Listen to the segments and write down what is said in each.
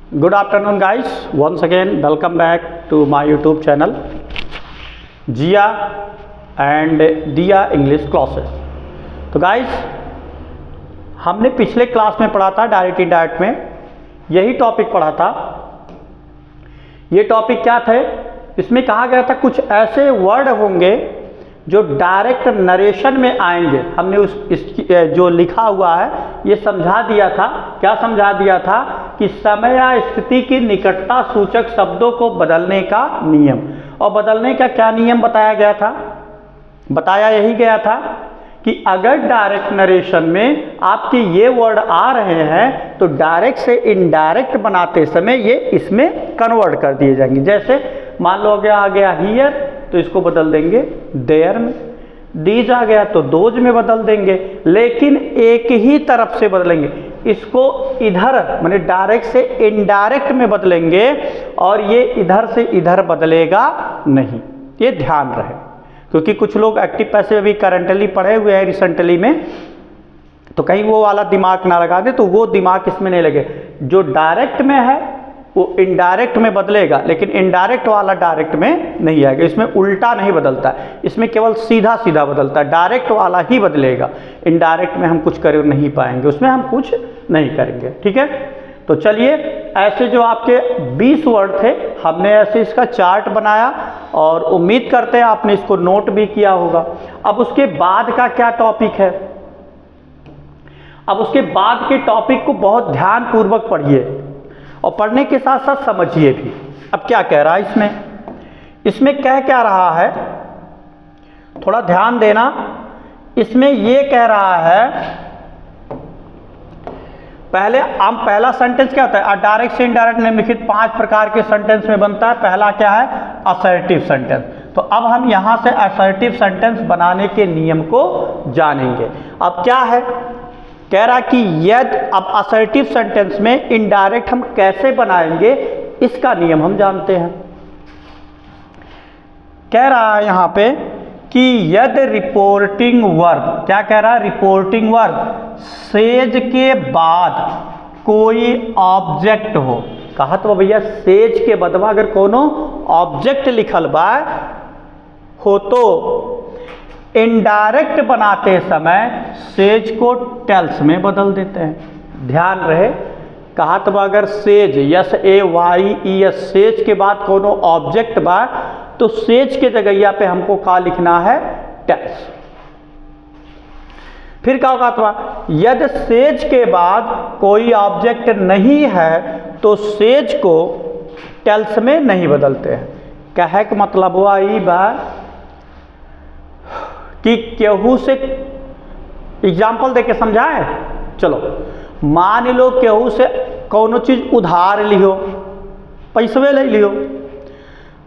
Good afternoon guys, once again welcome back to my YouTube channel Jiya and Diya English classes. तो guys हमने पिछले class में पढ़ा था डायरेक्ट इनडायरेक्ट में, यही टॉपिक पढ़ा था। ये टॉपिक क्या थे, इसमें कहा गया था कुछ ऐसे वर्ड होंगे जो डायरेक्ट नरेशन में आएंगे। हमने जो लिखा हुआ है ये समझा दिया था। क्या समझा दिया था कि समय या स्थिति की निकटता सूचक शब्दों को बदलने का नियम, और बदलने का क्या नियम बताया गया था, बताया यही गया था कि अगर डायरेक्ट नरेशन में आपके ये वर्ड आ रहे हैं तो डायरेक्ट से इनडायरेक्ट बनाते समय ये इसमें कन्वर्ट कर दिए जाएंगे। जैसे मान लो आ गया हियर तो इसको बदल देंगे देयर में, दीज आ गया तो दोज में बदल देंगे, लेकिन एक ही तरफ से बदलेंगे। इसको इधर माने डायरेक्ट से इनडायरेक्ट में बदलेंगे और ये इधर से इधर बदलेगा नहीं, ये ध्यान रहे। क्योंकि कुछ लोग एक्टिव पैसिव अभी करंटली पढ़े हुए हैं रिसेंटली में, तो कहीं वो वाला दिमाग ना लगा दे, तो वो दिमाग इसमें नहीं लगे। जो डायरेक्ट में है वो इनडायरेक्ट में बदलेगा, लेकिन इनडायरेक्ट वाला डायरेक्ट में नहीं आएगा। इसमें उल्टा नहीं बदलता है, इसमें केवल सीधा सीधा बदलता है। डायरेक्ट वाला ही बदलेगा, इनडायरेक्ट में हम कुछ कर नहीं पाएंगे, उसमें हम कुछ नहीं करेंगे। ठीक है, तो चलिए ऐसे जो आपके 20 वर्ड थे हमने ऐसे इसका चार्ट बनाया और उम्मीद करते हैं आपने इसको नोट भी किया होगा। अब उसके बाद का क्या टॉपिक है, अब उसके बाद के टॉपिक को बहुत ध्यानपूर्वक पढ़िए और पढ़ने के साथ साथ समझिए भी। अब क्या कह रहा है इसमें कह क्या रहा है, थोड़ा ध्यान देना। इसमें ये कह रहा है, पहला सेंटेंस क्या होता है, डायरेक्ट से इनडायरेक्ट निम्नलिखित 5 प्रकार के सेंटेंस में बनता है। पहला क्या है, असर्टिव सेंटेंस। तो अब हम यहां से असर्टिव सेंटेंस बनाने के नियम को जानेंगे। अब क्या है, कह रहा कि यदि अब असर्टिव सेंटेंस में इनडायरेक्ट हम कैसे बनाएंगे इसका नियम हम जानते हैं। कह रहा है यहां पे कि यदि रिपोर्टिंग वर्ब, क्या कह रहा है, रिपोर्टिंग वर्ब सेज के बाद कोई ऑब्जेक्ट हो, कहा तो भैया सेज के बदवा अगर कोनो ऑब्जेक्ट लिखल बा हो तो इनडायरेक्ट बनाते समय सेज को टेल्स में बदल देते हैं। ध्यान रहे, कहा तो अगर सेज SAYES सेज के बाद कोनो ऑब्जेक्ट बा तो सेज के जगह पे हमको क्या लिखना है, टेल्स। फिर क्या होगा, तो यदि सेज के बाद कोई ऑब्जेक्ट नहीं है तो सेज को टेल्स में नहीं बदलते हैं। कहे का मतलब हुआ ई बा कि केहू से एग्जाम्पल देके समझाएं। चलो मान लो केहू से कोनो चीज उधार लियो, पैसवे ले लियो,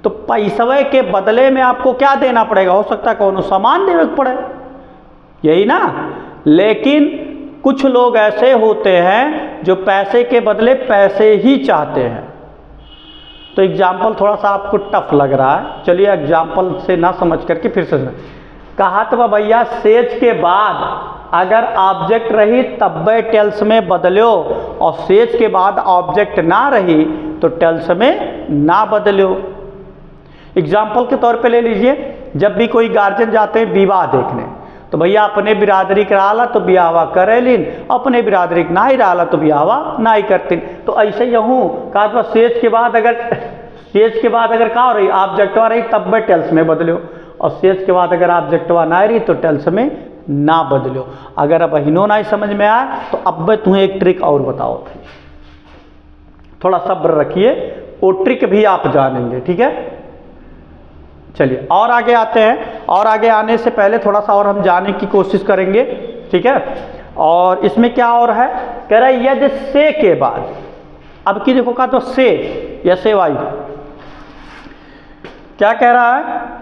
तो पैसवे के बदले में आपको क्या देना पड़ेगा, हो सकता है कोनो सामान देने को पड़े, यही ना। लेकिन कुछ लोग ऐसे होते हैं जो पैसे के बदले पैसे ही चाहते हैं। तो एग्जाम्पल थोड़ा सा आपको टफ लग रहा है, चलिए एग्जाम्पल से ना समझ करके फिर से कहा तो भैया सेज के बाद अगर ऑब्जेक्ट रही तब टेल्स में बदलो, और सेज के बाद ऑब्जेक्ट ना रही तो टेल्स में ना बदलो। एग्जाम्पल के तौर पे ले लीजिए, जब भी कोई गार्जियन जाते हैं विवाह देखने, तो भैया अपने बिरादरी के रहा तो ब्याहवा करेलिन, अपने बिरादरी के ना ही रहा तो ब्याहवा ना ही करतीन। तो ऐसे यूँ कहा सेज के बाद अगर क्या हो रही ऑब्जेक्टवा रही तब टेल्स में बदलो, और सेज के बाद अगर ऑब्जेक्टवा ना रही तो टेल्स में ना बदलो। अगर अब अहिनो ना ही समझ में आए तो अब मैं तुम्हें एक ट्रिक और बताओ, थोड़ा सब्र रखिए, वो ट्रिक भी आप जानेंगे। ठीक है, चलिए और आगे आते हैं, और आगे आने से पहले थोड़ा सा और हम जानने की कोशिश करेंगे। ठीक है, और इसमें क्या और है, कह रहा है यदि से के बाद, अब की देखो का तो से SAY क्या कह रहा है,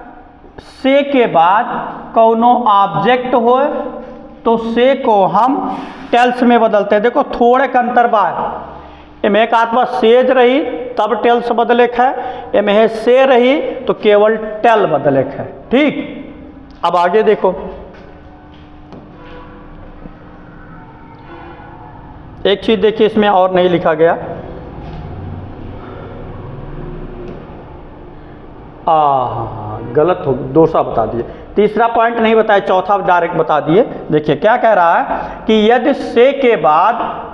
से के बाद कोनो ऑब्जेक्ट हो तो से को हम टेल्स में बदलते हैं। देखो थोड़े का अंतर बा, एम एक आत्मा सेज रही तब टेल्स बदले है, एम से रही तो केवल टेल बदले है। ठीक, अब आगे देखो, एक चीज देखिए इसमें और नहीं लिखा गया, गलत हो, दूसरा बता दिए, तीसरा पॉइंट नहीं बताया, चौथा डायरेक्ट बता दिए। देखिए क्या कह रहा है कि यदि से के बाद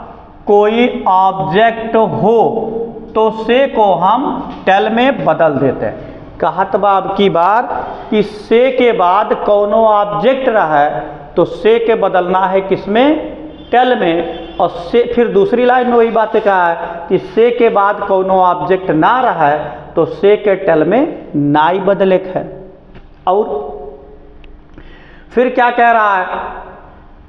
कोई ऑब्जेक्ट हो तो से को हम टेल में बदल देते हैं। कहत बा अब की बार कि से के बाद कौनो ऑब्जेक्ट रहा है तो से के बदलना है किसमें? टेल में। और से फिर दूसरी लाइन में वही बात कहा है कि से के बाद कौनो ऑब्जेक्ट ना रहा है तो से के टेल में ना ही बदले है। और फिर क्या कह रहा है?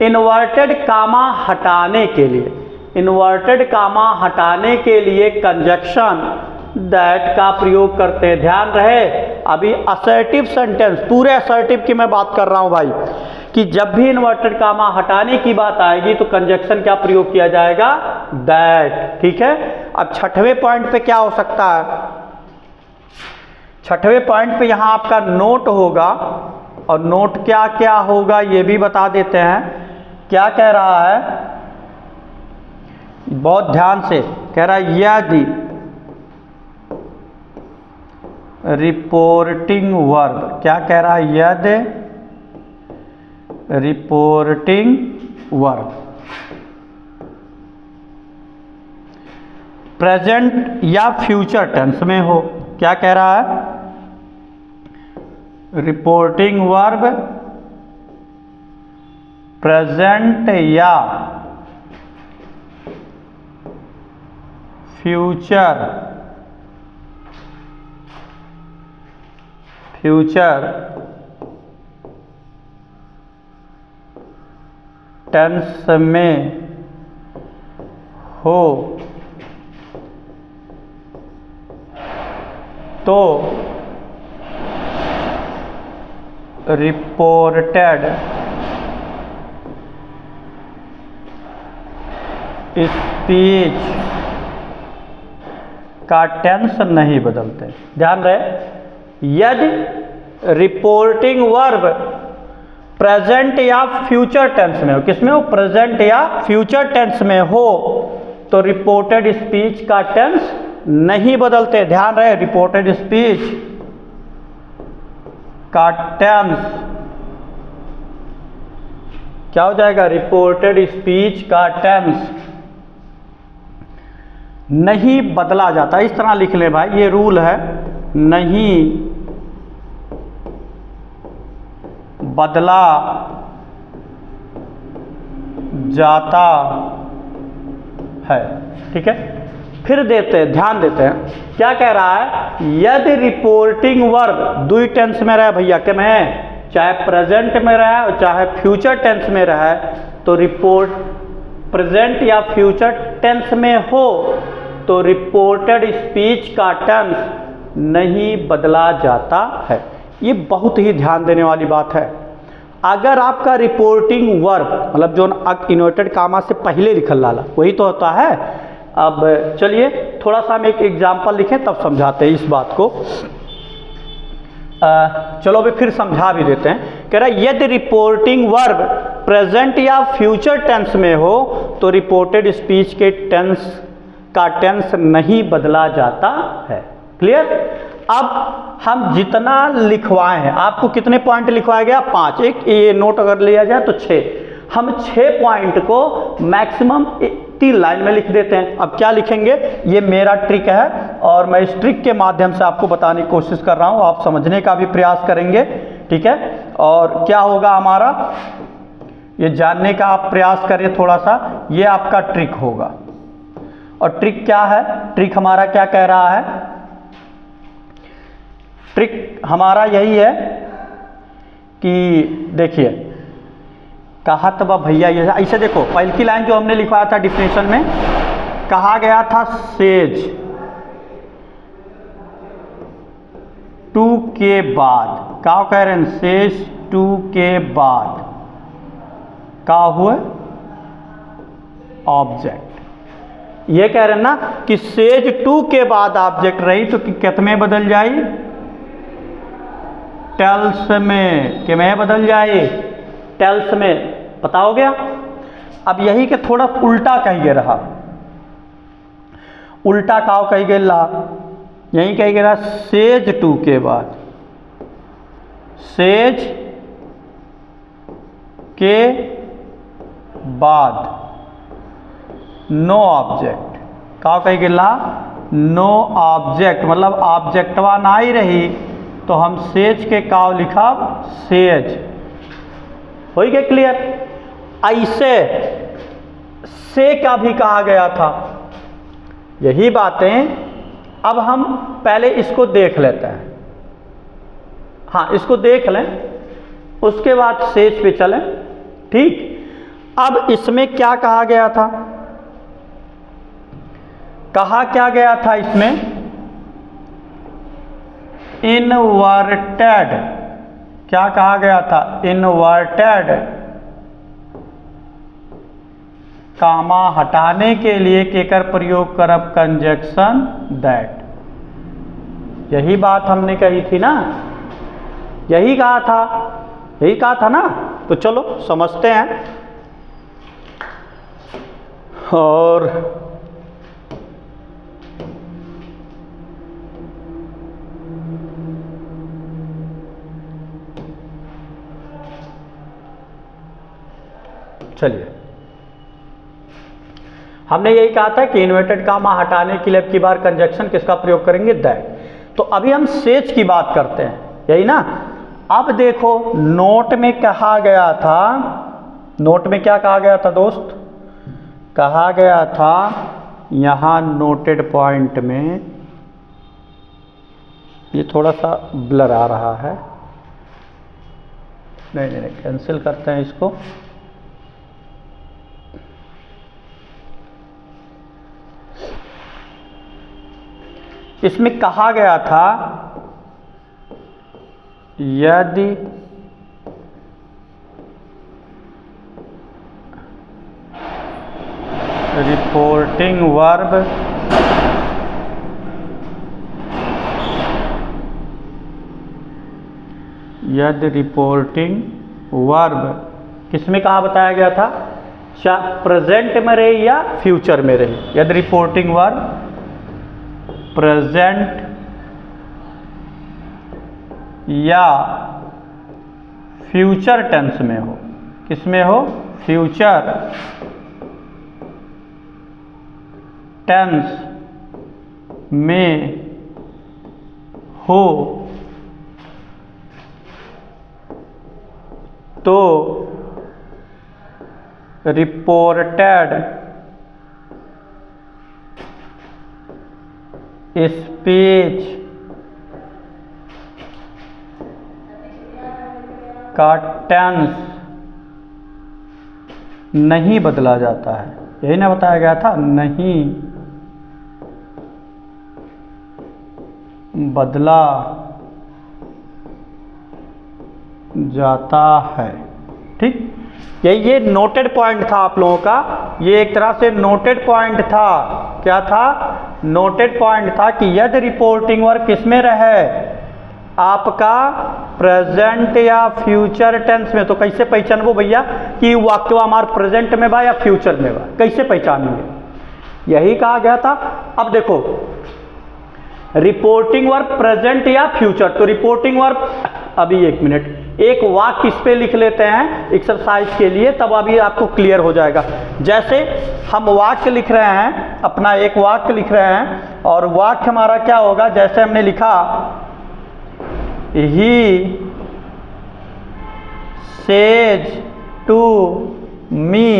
इन्वर्टेड कामा हटाने के लिए, इन्वर्टेड कामा हटाने के लिए कंजक्शन दैट का प्रयोग करते हैं। ध्यान रहे अभी असर्टिव सेंटेंस, पूरे असर्टिव की मैं बात कर रहा हूं भाई, कि जब भी इन्वर्टेड कामा हटाने की बात आएगी तो कंजक्शन क्या प्रयोग किया जाएगा? दैट। ठीक है। अब छठवें पॉइंट पे क्या हो सकता है? छठवें पॉइंट पे यहां आपका नोट होगा, और नोट क्या क्या होगा ये भी बता देते हैं। क्या कह रहा है? बहुत ध्यान से कह रहा है, यदि रिपोर्टिंग वर्ब, क्या कह रहा है? यदि रिपोर्टिंग वर्ब प्रेजेंट या फ्यूचर टेंस में हो। क्या कह रहा है? रिपोर्टिंग वर्ब प्रेजेंट या फ्यूचर टेंस में हो तो रिपोर्टेड स्पीच का टेंस नहीं बदलते। ध्यान रहे, यदि रिपोर्टिंग वर्ब प्रेजेंट या फ्यूचर टेंस में हो, किसमें हो? प्रेजेंट या फ्यूचर टेंस में हो तो रिपोर्टेड स्पीच का टेंस नहीं बदलते। ध्यान रहे, रिपोर्टेड स्पीच का टेंस क्या हो जाएगा? रिपोर्टेड स्पीच का टेंस नहीं बदला जाता। इस तरह लिख ले भाई, ये रूल है, नहीं बदला जाता है। ठीक है। फिर देते हैं, ध्यान देते हैं क्या कह रहा है? यदि रिपोर्टिंग वर्ब दुई टेंस में रहे भैया, क्या में चाहे प्रेजेंट में रहे और चाहे फ्यूचर टेंस में रहे, तो रिपोर्ट प्रेजेंट या फ्यूचर टेंस में हो तो रिपोर्टेड स्पीच का टेंस नहीं बदला जाता है। ये बहुत ही ध्यान देने वाली बात है। अगर आपका रिपोर्टिंग वर्ब मतलब जो इन्वर्टेड कामा से पहले लिखल लाला वही तो होता है। अब चलिए थोड़ा सा हम एक एग्जाम्पल लिखें तब समझाते हैं इस बात को। चलो अभी फिर समझा भी देते हैं। कह रहा है यदि रिपोर्टिंग वर्ब प्रेजेंट या फ्यूचर टेंस में हो तो रिपोर्टेड स्पीच के टेंस का टेंस नहीं बदला जाता है। क्लियर? अब हम जितना लिखवाए हैं, आपको कितने पॉइंट लिखवाया गया? 5। एक ये नोट अगर लिया जाए तो 6। हम 6 पॉइंट को मैक्सिमम 3 लाइन में लिख देते हैं। अब क्या लिखेंगे? ये मेरा ट्रिक है और मैं इस ट्रिक के माध्यम से आपको बताने की कोशिश कर रहा हूं, आप समझने का भी प्रयास करेंगे। ठीक है। और क्या होगा हमारा, ये जानने का आप प्रयास करिए थोड़ा सा, ये आपका ट्रिक होगा। और ट्रिक क्या है? ट्रिक हमारा क्या कह रहा है? ट्रिक हमारा यही है कि देखिए कहा तो भैया ये ऐसे देखो, पहली की लाइन जो हमने लिखवाया था डिफिनेशन में, कहा गया था सेज टू के बाद, क्या कह रहे हैं? सेज टू के बाद क्या हुआ? ऑब्जेक्ट। ये कह रहे हैं ना कि सेज टू के बाद ऑब्जेक्ट रही तो कित में बदल जाए? टेल्स में। कि में बदल जाए? टेल्स में। पता हो गया? अब यही के थोड़ा उल्टा कही रहा, उल्टा काव कही गया, यही कही गया सेज टू के बाद सेज के बाद नो ऑब्जेक्ट का कही गिला नो ऑब्जेक्ट मतलब ऑब्जेक्टवा ना ही रही तो हम सेज के काव लिखब सेज। हो गया क्लियर। ऐसे से का भी कहा गया था। यही बातें अब हम पहले इसको देख लेते हैं। हाँ, इसको देख लें उसके बाद सेज पे चलें। ठीक, अब इसमें क्या कहा गया था? कहा क्या गया था इसमें? इनवर्टेड। क्या कहा गया था? इनवर्टेड कामा हटाने के लिए केकर प्रयोग करब? Conjunction that. यही बात हमने कही थी ना, यही कहा था ना। तो चलो समझते हैं। और चलिए, हमने यही कहा था कि इन्वर्टेड कामा हटाने के लिए अब की बार कंजक्शन किसका प्रयोग करेंगे? दैट। तो अभी हम सेज की बात करते हैं, यही ना। अब देखो नोट में कहा गया था, नोट में क्या कहा गया था दोस्त? कहा गया था यहां नोटेड पॉइंट में, ये थोड़ा सा ब्लर आ रहा है, नहीं कैंसिल करते हैं इसको। इसमें कहा गया था यदि रिपोर्टिंग वर्ब किसमें कहा बताया गया था? प्रेजेंट में रहे या फ्यूचर में रहे। यदि रिपोर्टिंग वर्ब प्रेजेंट या फ्यूचर टेंस में हो। किसमें हो? फ्यूचर टेंस में हो तो रिपोर्टेड स्पीच का टेंस नहीं बदला जाता है। यही ना बताया गया था, नहीं बदला जाता है। ठीक, ये नोटेड पॉइंट था आप लोगों का। ये एक तरह से नोटेड पॉइंट था। क्या था? नोटेड पॉइंट था कि यदि रिपोर्टिंग वर्ब किसमें रहे? आपका प्रेजेंट या फ्यूचर टेंस में। तो कैसे पहचानबो भैया कि वाक्य हमारे प्रेजेंट में बा या फ्यूचर में बा? कैसे पहचानेंगे? यही कहा गया था। अब देखो रिपोर्टिंग वर्ब प्रेजेंट या फ्यूचर, तो रिपोर्टिंग वर्ब, अभी एक मिनट, एक वाक्य इस पे लिख लेते हैं एक्सरसाइज के लिए, तब अभी आपको क्लियर हो जाएगा। जैसे हम वाक्य लिख रहे हैं, अपना एक वाक्य लिख रहे हैं, और वाक्य हमारा क्या होगा? जैसे हमने लिखा he says to me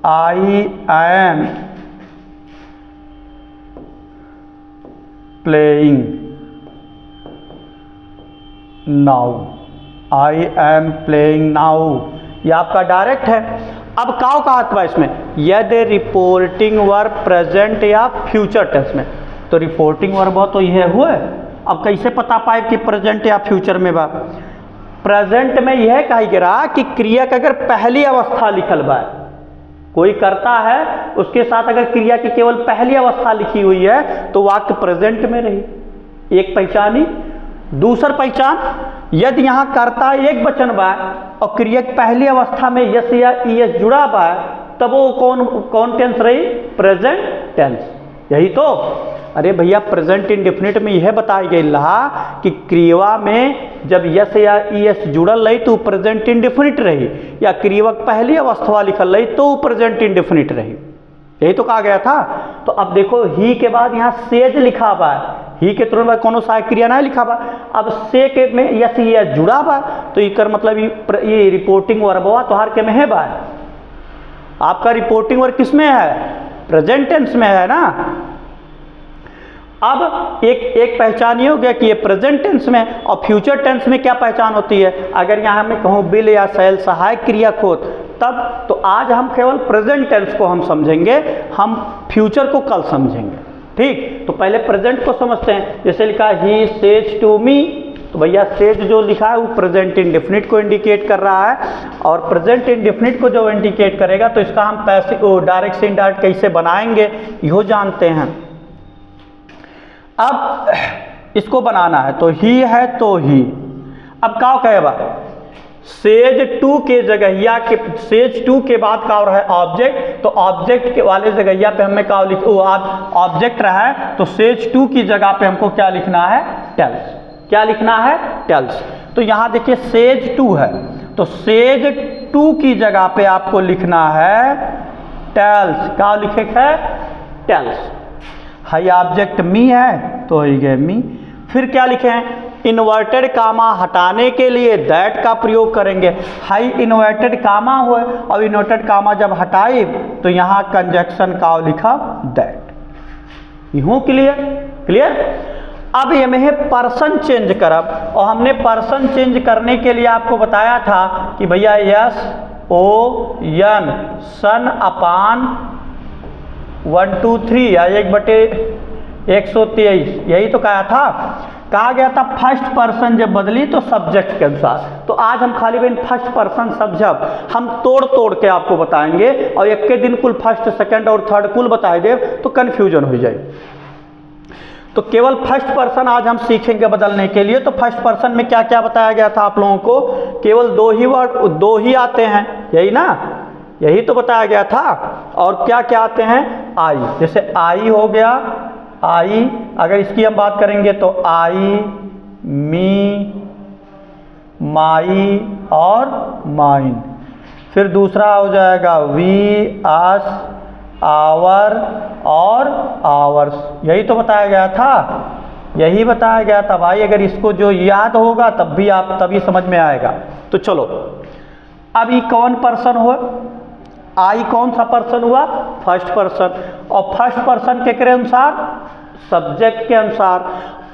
I am playing now, I am playing now, ये आपका डायरेक्ट है। अब काउ का हाथ बा इसमें, यदि रिपोर्टिंग वर्ब प्रेजेंट या फ्यूचर टेंस में, तो रिपोर्टिंग वर्ब हो तो यह हुआ। अब कैसे पता पाए कि प्रेजेंट या फ्यूचर में बा? प्रेजेंट में यह कही गिरा कि क्रिया का अगर पहली अवस्था लिखल बा, कोई करता है उसके साथ अगर क्रिया की केवल पहली अवस्था लिखी हुई है तो वाक्य प्रेजेंट में रही। एक पहचानी। दूसर पहचान, यदि यहां कर्ता एक वचन बा और क्रिया की पहली अवस्था में यस या ईएस जुड़ा बा, तब वो कौन टेंस रही? Present tense. यही तो। अरे भैया प्रेजेंट इंडेफिनिट में यह बताया गया रहा कि क्रिया में जब यस या ईएस जुड़ल रही तो प्रेजेंट इंडेफिनिट रही, या क्रिया पहली अवस्था लिखल रही तो प्रेजेंट इंडेफिनिट रही, यही तो कहा गया था। तो अब देखो ही के बाद यहाँ सेज लिखा हुआ है, ही के तुरंत बाद कोनो सहायक क्रिया नहीं लिखा हुआ, अब से के में यस या जुड़ा हुआ, तो इकर मतलब ये रिपोर्टिंग वर्बवा तोहार के में है बा, आपका रिपोर्टिंग वर्ब किस में है, प्रेजेंट टेंस में है ना। अब एक पहचान ये हो गया कि ये प्रेजेंट टेंस में, और फ्यूचर टेंस में क्या पहचान होती है, अगर यहाँ मैं कहूँ बिल या सेल सहायक क्रिया खोत तब, तो आज हम केवल प्रेजेंट टेंस को हम समझेंगे, हम फ्यूचर को कल समझेंगे, ठीक। तो पहले प्रेजेंट को समझते हैं, जैसे लिखा ही सेज टू मी, तो भैया सेज जो लिखा है वो प्रेजेंट इंडेफिनिट को इंडिकेट कर रहा है, और प्रेजेंट इंडेफिनिट को जो इंडिकेट करेगा तो इसका हम पैसिव डायरेक्ट से इनडायरेक्ट कैसे बनाएंगे यो जानते हैं। अब इसको बनाना है तो ही है तो ही, अब क्या कहेगा, सेज टू के जगहिया के, सेज टू के बाद का है ऑब्जेक्ट, तो ऑब्जेक्ट के वाले जगहिया पे हमें क्या लिख, ऑब्जेक्ट रहा है तो सेज टू की जगह पे हमको क्या लिखना है, टेल्स, क्या लिखना है, टेल्स। तो यहाँ देखिए सेज टू है, तो सेज टू की जगह पे आपको लिखना है टेल्स, क्या लिखे है, टेल्स। हाई ऑब्जेक्ट मी है तो ही गए मी, फिर क्या लिखे हैं, इन्वर्टेड कामा हटाने के लिए दैट का प्रयोग करेंगे, हाई इन्वर्टेड कामा हुए, और इन्वर्टेड कामा जब हटाए तो यहाँ कंजक्शन का लिखा दैट, यूं क्लियर, क्लियर। अब ये में है पर्सन चेंज करब, और हमने पर्सन चेंज करने के लिए आपको बताया था कि भैया यस ओ एन सन अपान 1 2 3 या 1/123, यही तो कहा गया था फर्स्ट पर्सन जब बदली तो सब्जेक्ट के अनुसार। तो आज हम खाली बहन फर्स्ट पर्सन सब्जेक्ट हम तोड़ के आपको बताएंगे, और एक के दिन कुल फर्स्ट सेकंड और थर्ड कुल बताए दे तो कन्फ्यूजन हो जाए। तो केवल फर्स्ट पर्सन आज हम सीखेंगे बदलने के लिए। तो फर्स्ट पर्सन में क्या क्या बताया गया था आप लोगों को, केवल दो ही आते हैं, यही ना, यही तो बताया गया था। और क्या क्या आते हैं, आई, जैसे आई हो गया, आई अगर इसकी हम बात करेंगे तो आई, मी, माई और माइन। फिर दूसरा हो जाएगा वी, अस, आवर और आवर्स, यही तो बताया गया था, यही बताया गया था भाई। अगर इसको जो याद होगा तभी समझ में आएगा। तो चलो अब ये कौन पर्सन हुआ, आई कौन सा पर्सन हुआ, फर्स्ट पर्सन, और फर्स्ट पर्सन के अनुसार सब्जेक्ट के अनुसार,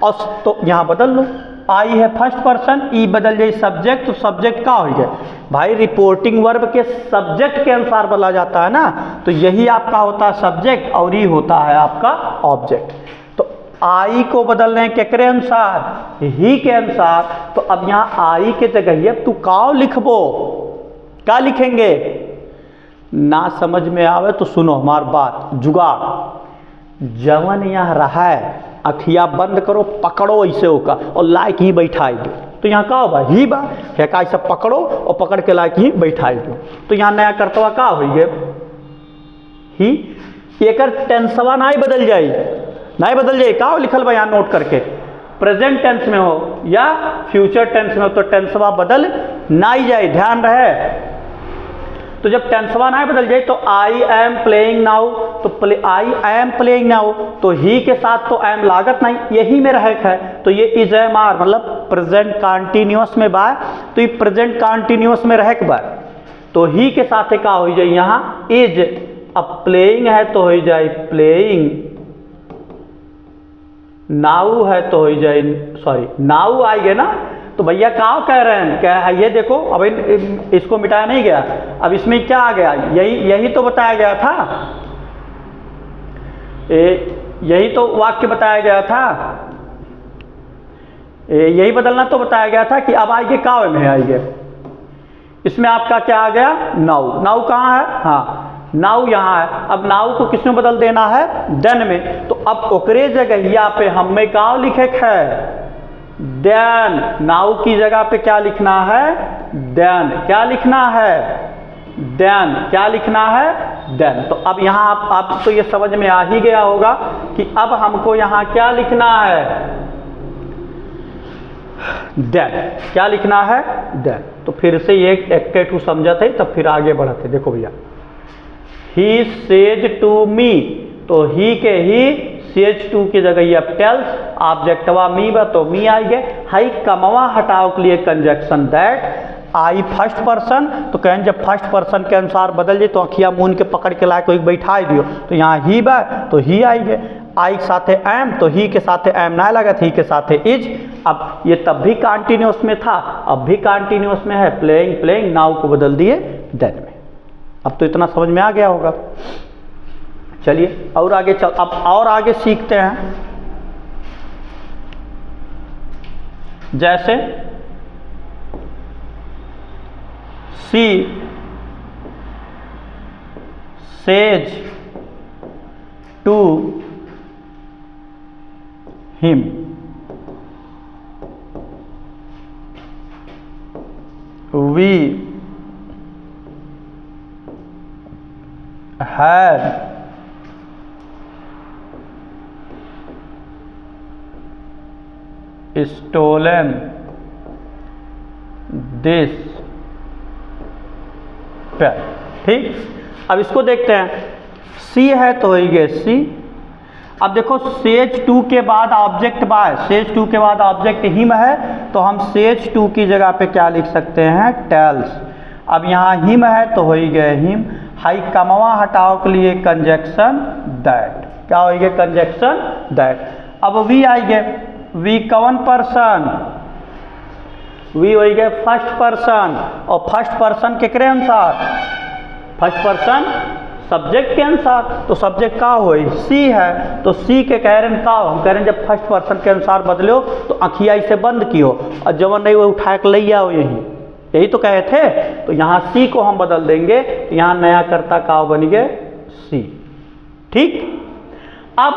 और तो यहाँ बदल लो, आई है फर्स्ट पर्सन, ई बदल जाए सब्जेक्ट, तो सब्जेक्ट का हो गया भाई, रिपोर्टिंग वर्ब के सब्जेक्ट के अनुसार बदला जाता है ना, तो यही आपका होता है सब्जेक्ट, और ये होता है आपका ऑब्जेक्ट। तो आई को बदल रहे हैं केकरे अनुसार, ही के अनुसार। तो अब यहाँ आई के जगह तू काव लिखबो, क्या लिखेंगे, ना समझ में आवे तो सुनो हमार बात, जुगाड़ जवन यहाँ रहा है, अखिया बंद करो, पकड़ो ऐसे होगा और लायक ही बैठाई दो। तो यहाँ का होगा ही बा है का, ऐसा पकड़ो और पकड़ के लायक ही बैठाई दो। तो यहाँ नया करतवा का हो गए ही, एक टेंसवा नहीं बदल जाए, का लिखल बा यहाँ नोट करके, प्रेजेंट टेंस में हो या फ्यूचर टेंस में हो तो टेंसवा बदल नहीं जाए, ध्यान रहे। तो जब टेंसवा नहीं बदल जाए तो आई एम प्लेइंग नाउ, तो आई एम प्लेइंग नाउ, तो ही के साथ तो एम लागत नहीं, यही में रहक है, तो ये इज एम आर मतलब प्रेजेंट कंटिन्यूअस में बा, तो ये प्रेजेंट कंटिन्यूअस में रहक बा, तो ही के साथ का हो जाए यहाँ इज। अब प्लेइंग है तो हो जाए प्लेइंग, नाउ है तो हो जाए, सॉरी नाउ आएगा ना, तो भैया क्या कह रहे हैं, क्या है ये देखो, अब इसको मिटाया नहीं गया, अब इसमें क्या आ गया, यही तो बताया गया था, यही तो वाक्य बताया गया था, यही बदलना तो बताया गया था कि अब आएंगे काव्य में आएंगे। इसमें आपका क्या आ गया, नाउ, नाउ कहाँ है, हाँ नाउ यहाँ है। अब नाउ को किसमें बदल देना है, देन में, तो अब ओकरे जगह यहाँ पे हमें का लिखे है, देन। नाउ की जगह पे क्या लिखना है, देन, क्या लिखना है, देन, क्या लिखना है, देन। तो अब यहाँ आप तो ये समझ में आ ही गया होगा कि अब हमको यहाँ क्या लिखना है, देन। क्या लिखना है, देन। तो फिर से ये एक के टू समझा थे, तब फिर आगे बढ़ते। देखो भैया, ही सेज टू मी, तो ही के ही, सेज टू की जगह ये टेल्स, ऑब्जेक्टवा मी बा तो मी आएंगे। हाई कमवा हटाओ के लिए conjunction that, I first person, तो कहें जब फर्स्ट पर्सन के अनुसार बदल जाए तो अखिया मून के पकड़ के ला कोई बैठा दियो, तो यहाँ ही बा तो ही आएंगे। आई के साथ एम, तो ही के साथ एम ना लगा, ही के साथ इज। अब ये तब भी कॉन्टिन्यूस में था, अब भी कॉन्टिन्यूस में है, प्लेइंग प्लेइंग, नाउ को बदल दिए देन में। अब तो इतना समझ में आ गया होगा। चलिए और आगे चल, अब और आगे सीखते हैं। जैसे she says to him, we had stolen this pen. ठीक, अब इसको देखते हैं। सी है तो वही गए सी। अब देखो सेज टू के बाद ऑब्जेक्ट बाय, सेज टू के बाद ऑब्जेक्ट हिम है, तो हम सेज टू की जगह पे क्या लिख सकते हैं, टेल्स। अब यहाँ हिम है तो हो ही गए हिम। हाई कमवा हटाओ के लिए कंजक्शन दैट, क्या हो गए, कंजक्शन दैट। अब वी आई गए, वी कौन पर्सन, वी हो गए फर्स्ट पर्सन, और फर्स्ट पर्सन केकरे अनुसार, फर्स्ट पर्सन सब्जेक्ट के अनुसार, तो सब्जेक्ट का हो सी है, तो सी के कह रहे हैं का, हम कह रहे हैं जब फर्स्ट पर्सन के अनुसार बदलो तो अखिया इसे बंद कियो और जवन नहीं वो उठा के ले आओ, यही तो कहे थे। तो यहाँ सी को हम बदल देंगे, तो यहाँ नया कर्ता का बन गए सी। ठीक, अब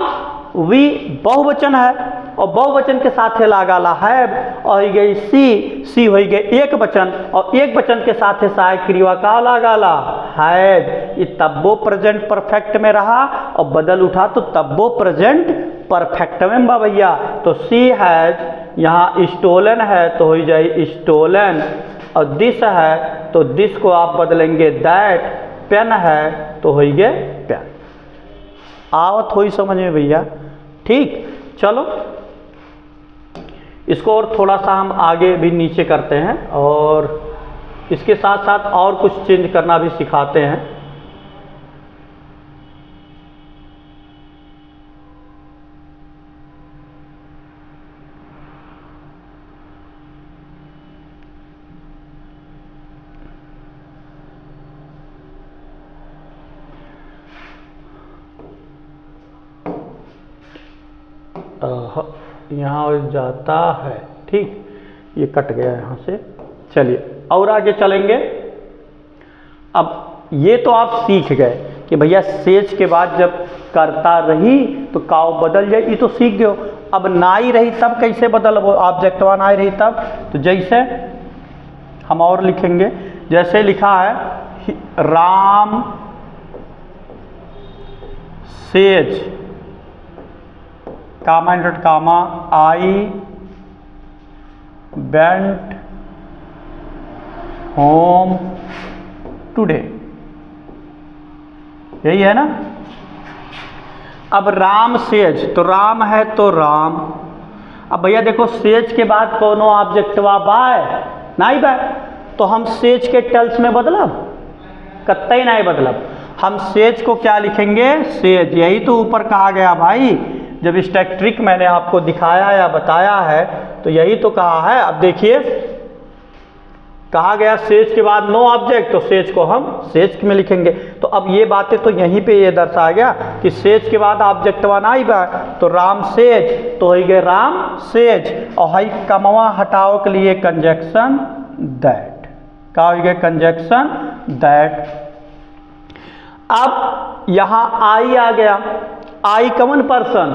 वी बहुवचन है और बहुवचन के साथ लागाला है, और हो गई सी, सी हो गए एक वचन, और एक वचन के साथ सहायक क्रिया का लागाला हैड। ये तब्बो प्रेजेंट परफेक्ट में रहा और बदल उठा तो तब्बो प्रेजेंट परफेक्ट में बा भैया। तो सी हैज, यहाँ स्टोलन है तो हो जाए स्टोलन, और दिस है तो दिस को आप बदलेंगे दैट, पेन है तो हो गए पेन। आवत हो समझ में भैया। ठीक, चलो इसको और थोड़ा सा हम आगे भी नीचे करते हैं, और इसके साथ साथ और कुछ चेंज करना भी सिखाते हैं। यहाँ जाता है, ठीक, ये कट गया यहाँ से। चलिए और आगे चलेंगे। अब ये तो आप सीख गए कि भैया सेज के बाद जब करता रही तो काव बदल जाए, ये तो सीख गए। अब नाई रही तब कैसे बदल, वो ऑब्जेक्टवा नाई रही तब, तो जैसे हम और लिखेंगे, जैसे लिखा है Ram says comma inverted comma I went home today, यही है ना। अब राम सेज, तो राम है तो राम। अब भैया देखो सेज के बाद कोनो ऑब्जेक्टवा बाय नहीं बाय, तो हम सेज के टेल्स में बदलब, कतई नहीं बदलब। हम सेज को क्या लिखेंगे, सेज। यही तो ऊपर कहा गया भाई, जब स्टैक ट्रिक मैंने आपको दिखाया या बताया है तो यही तो कहा है। अब देखिए कहा गया सेज के बाद नो ऑब्जेक्ट, तो सेज को हम सेज में लिखेंगे। तो अब ये बातें तो यहीं पे ये दर्शाया गया कि सेज के बाद ऑब्जेक्ट बनाई बा, तो राम सेज तो हो गए राम सेज, और हाई कमवा हटाओ के लिए कंजक्शन दैट, क्या हो गया, कंजक्शन दैट। अब यहाँ आई आ गया, आई कौन पर्सन,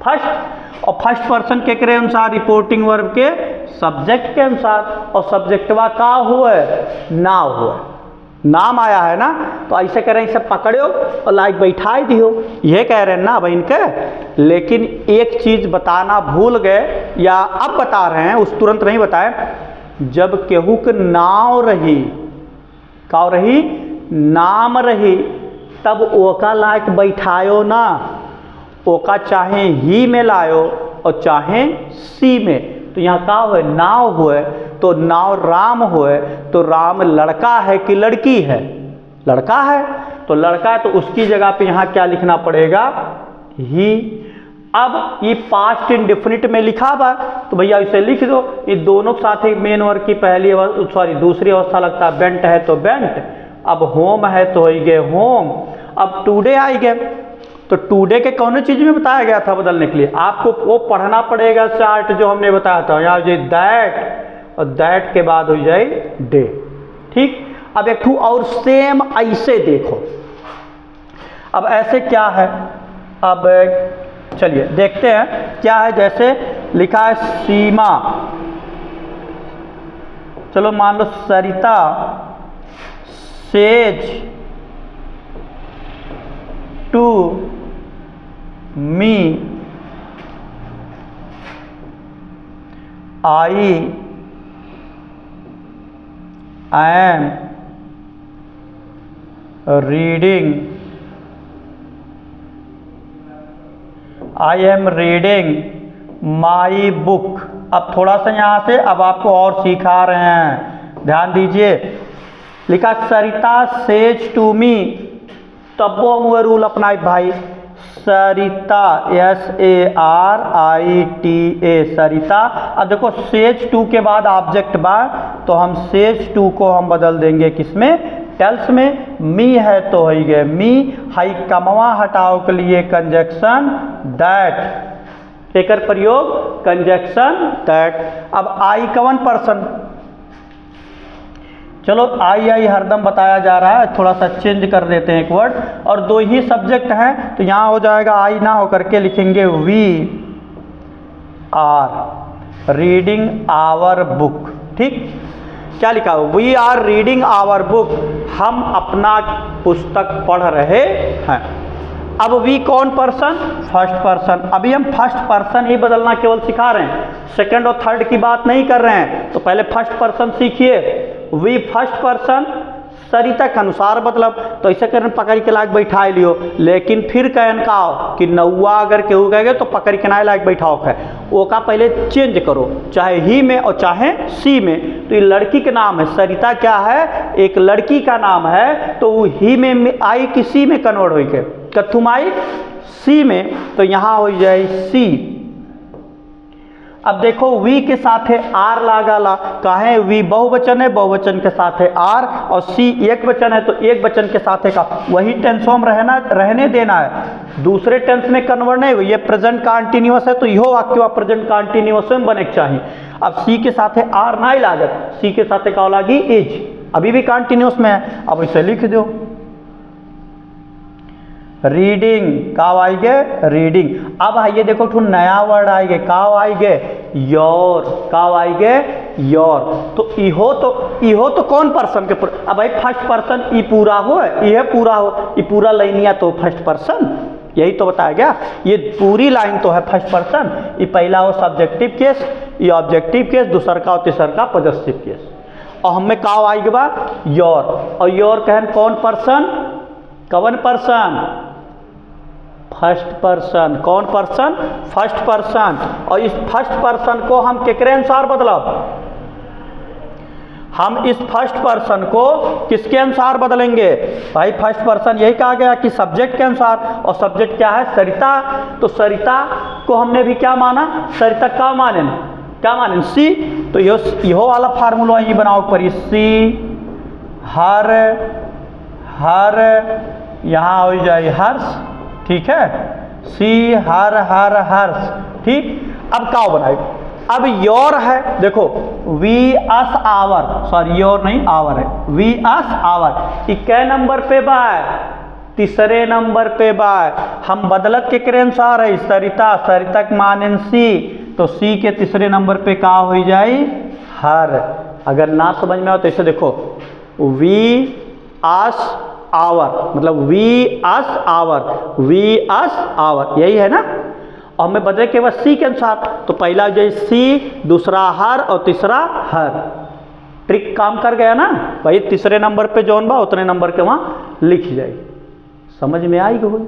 फर्स्ट, और फर्स्ट पर्सन के करे अनुसार रिपोर्टिंग वर्ब के सब्जेक्ट के अनुसार, और सब्जेक्टवा का हुआ, नाउ हुआ, नाम आया है ना, तो ऐसे कह रहे हैं इसे पकड़ो और लाइक बैठाई दियो, ये कह रहे हैं ना भाई इनके। लेकिन एक चीज़ बताना भूल गए या अब बता रहे हैं, उस तुरंत नहीं बताए। जब केहू के नाव रही, का रही, नाम रही, तब ओका लायक बैठायो ना, ओका चाहे ही में लायो और चाहे सी में। तो यहाँ का हुए, नाव हुए, तो नाव राम हुए, तो राम लड़का है कि लड़की है? लड़का है, तो लड़का है, तो उसकी जगह पे यहाँ क्या लिखना पड़ेगा, ही। अब ये पास्ट इंडेफिनिट में लिखा बा, तो भैया इसे लिख दो। ये दोनों के साथ ही मेन वर्ग की पहली दूसरी अवस्था लगता है, बेंट है तो बेंट, अब होम है तो हो गए होम। अब टुडे आई गए, तो टुडे के कौन चीज में बताया गया था बदलने के लिए? आपको वो पढ़ना पड़ेगा चार्ट जो हमने बताया था। यहाँ जो दैट, और दैट के बाद हो जाए डे। ठीक, अब एक और सेम ऐसे देखो। अब ऐसे क्या है, अब चलिए देखते हैं क्या है। जैसे लिखा है सीमा, चलो मान लो Sarita says to me I am reading, I am reading my book. अब थोड़ा सा यहाँ से अब आपको और सिखा रहे हैं, ध्यान दीजिए। लिखा सरिता सेज टू मी, तब वो हुआ रूल अपनाए भाई। सरिता SARITA सरिता। अब देखो सेज टू के बाद ऑब्जेक्ट बा, तो हम सेज टू को हम बदल देंगे किसमें, टेल्स में। मी है तो हो गए मी, हाई कमवा हटाओ के लिए कंजक्शन दैट, एकर प्रयोग कंजक्शन दैट। अब आई कवन पर्सन, चलो आई हरदम बताया जा रहा है, थोड़ा सा चेंज कर देते हैं एक वर्ड, और दो ही सब्जेक्ट हैं, तो यहाँ हो जाएगा आई ना होकर के लिखेंगे we are reading our book. ठीक, क्या लिखा हो, we are reading our book, हम अपना पुस्तक पढ़ रहे हैं। अब वी कौन पर्सन, फर्स्ट पर्सन। अभी हम फर्स्ट पर्सन ही बदलना केवल सिखा रहे हैं, सेकंड और थर्ड की बात नहीं कर रहे हैं। तो पहले फर्स्ट पर्सन सीखिए। वी फर्स्ट पर्सन सरिता के अनुसार मतलब, तो ऐसे करने पकड़ के लायक बैठा लियो। लेकिन फिर कहन का कि नौवा अगर केहू कहेगे तो पकड़ के ना लायक बैठाओ है, वो का पहले चेंज करो, चाहे ही में और चाहे सी में। तो ये लड़की का नाम है, सरिता क्या है, एक लड़की का नाम है, तो वो ही में आई कि सी में कन्वर्ट हो गए, कथुम आई सी में, तो यहाँ हो जाए सी। अब देखो वी के साथ है आर लागाला, कहे वी बहुवचन है, बहुवचन के साथ है आर, और सी एक वचन है तो एक वचन के साथ है का, वही टेंसों में रहने देना है, दूसरे टेंस में कन्वर्ट नहीं हुई। ये प्रेजेंट कंटिन्यूअस है तो यो वाक्य प्रेजेंट कंटिन्यूअस में बने चाहिए। अब सी के साथ है आर नहीं लागत, सी के साथ क्या लागी इज, अभी भी कंटिन्यूअस में है। अब इसे लिख दो, रीडिंग का आएगे रीडिंग। अब आइए देखो ठो नया वर्ड आएगे, का आएगे योर, का आएगे योर। तो इहो तो कौन पर्सन के, अब भाई फर्स्ट पर्सन ई पूरा हो, यह पूरा हो, ये पूरा लाइनिया तो फर्स्ट पर्सन, यही तो बताया गया। ये पूरी लाइन तो है फर्स्ट पर्सन। ये पहला हो सब्जेक्टिव केस, ये ऑब्जेक्टिव केस, दूसर का और तीसर का पॉजिटिव केस। और हमें का आएगा बा योर, और योर कहन कौन पर्सन, कवन पर्सन, फर्स्ट पर्सन। कौन पर्सन, फर्स्ट पर्सन। और इस फर्स्ट पर्सन को हम केकरे अनुसार बदलब, हम इस फर्स्ट पर्सन को किसके अनुसार बदलेंगे भाई, फर्स्ट पर्सन यही कहा गया कि सब्जेक्ट के अनुसार, और सब्जेक्ट क्या है सरिता। तो सरिता को हमने भी क्या माना, सरिता का माने, क्या माने सी। तो यो वाला फार्मूला ही बनाओ पर, सी हर, हर यहाँ हो जाए हर्ष, ठीक है, सी हर हर हर्ष। ठीक, अब का बनाए, अब योर है, देखो we us our, sorry your नहीं आवर है, वी अस आवर। कै नंबर पे बा, तीसरे नंबर पे बा। हम बदलत के अनुसार है, सरिता, सरिता के माने सी, तो सी के तीसरे नंबर पे का हो जाए हर। अगर ना समझ में आओ तो इसे देखो, वी अस आवर, मतलब we us our, we us our, यही है ना। और हमें बदले केवल सी के अनुसार, तो पहला जो सी, दूसरा हर और तीसरा हर। ट्रिक काम कर गया ना भाई, तीसरे नंबर पे जौन बा उतने नंबर के वहाँ लिख जाए। समझ में आई हो?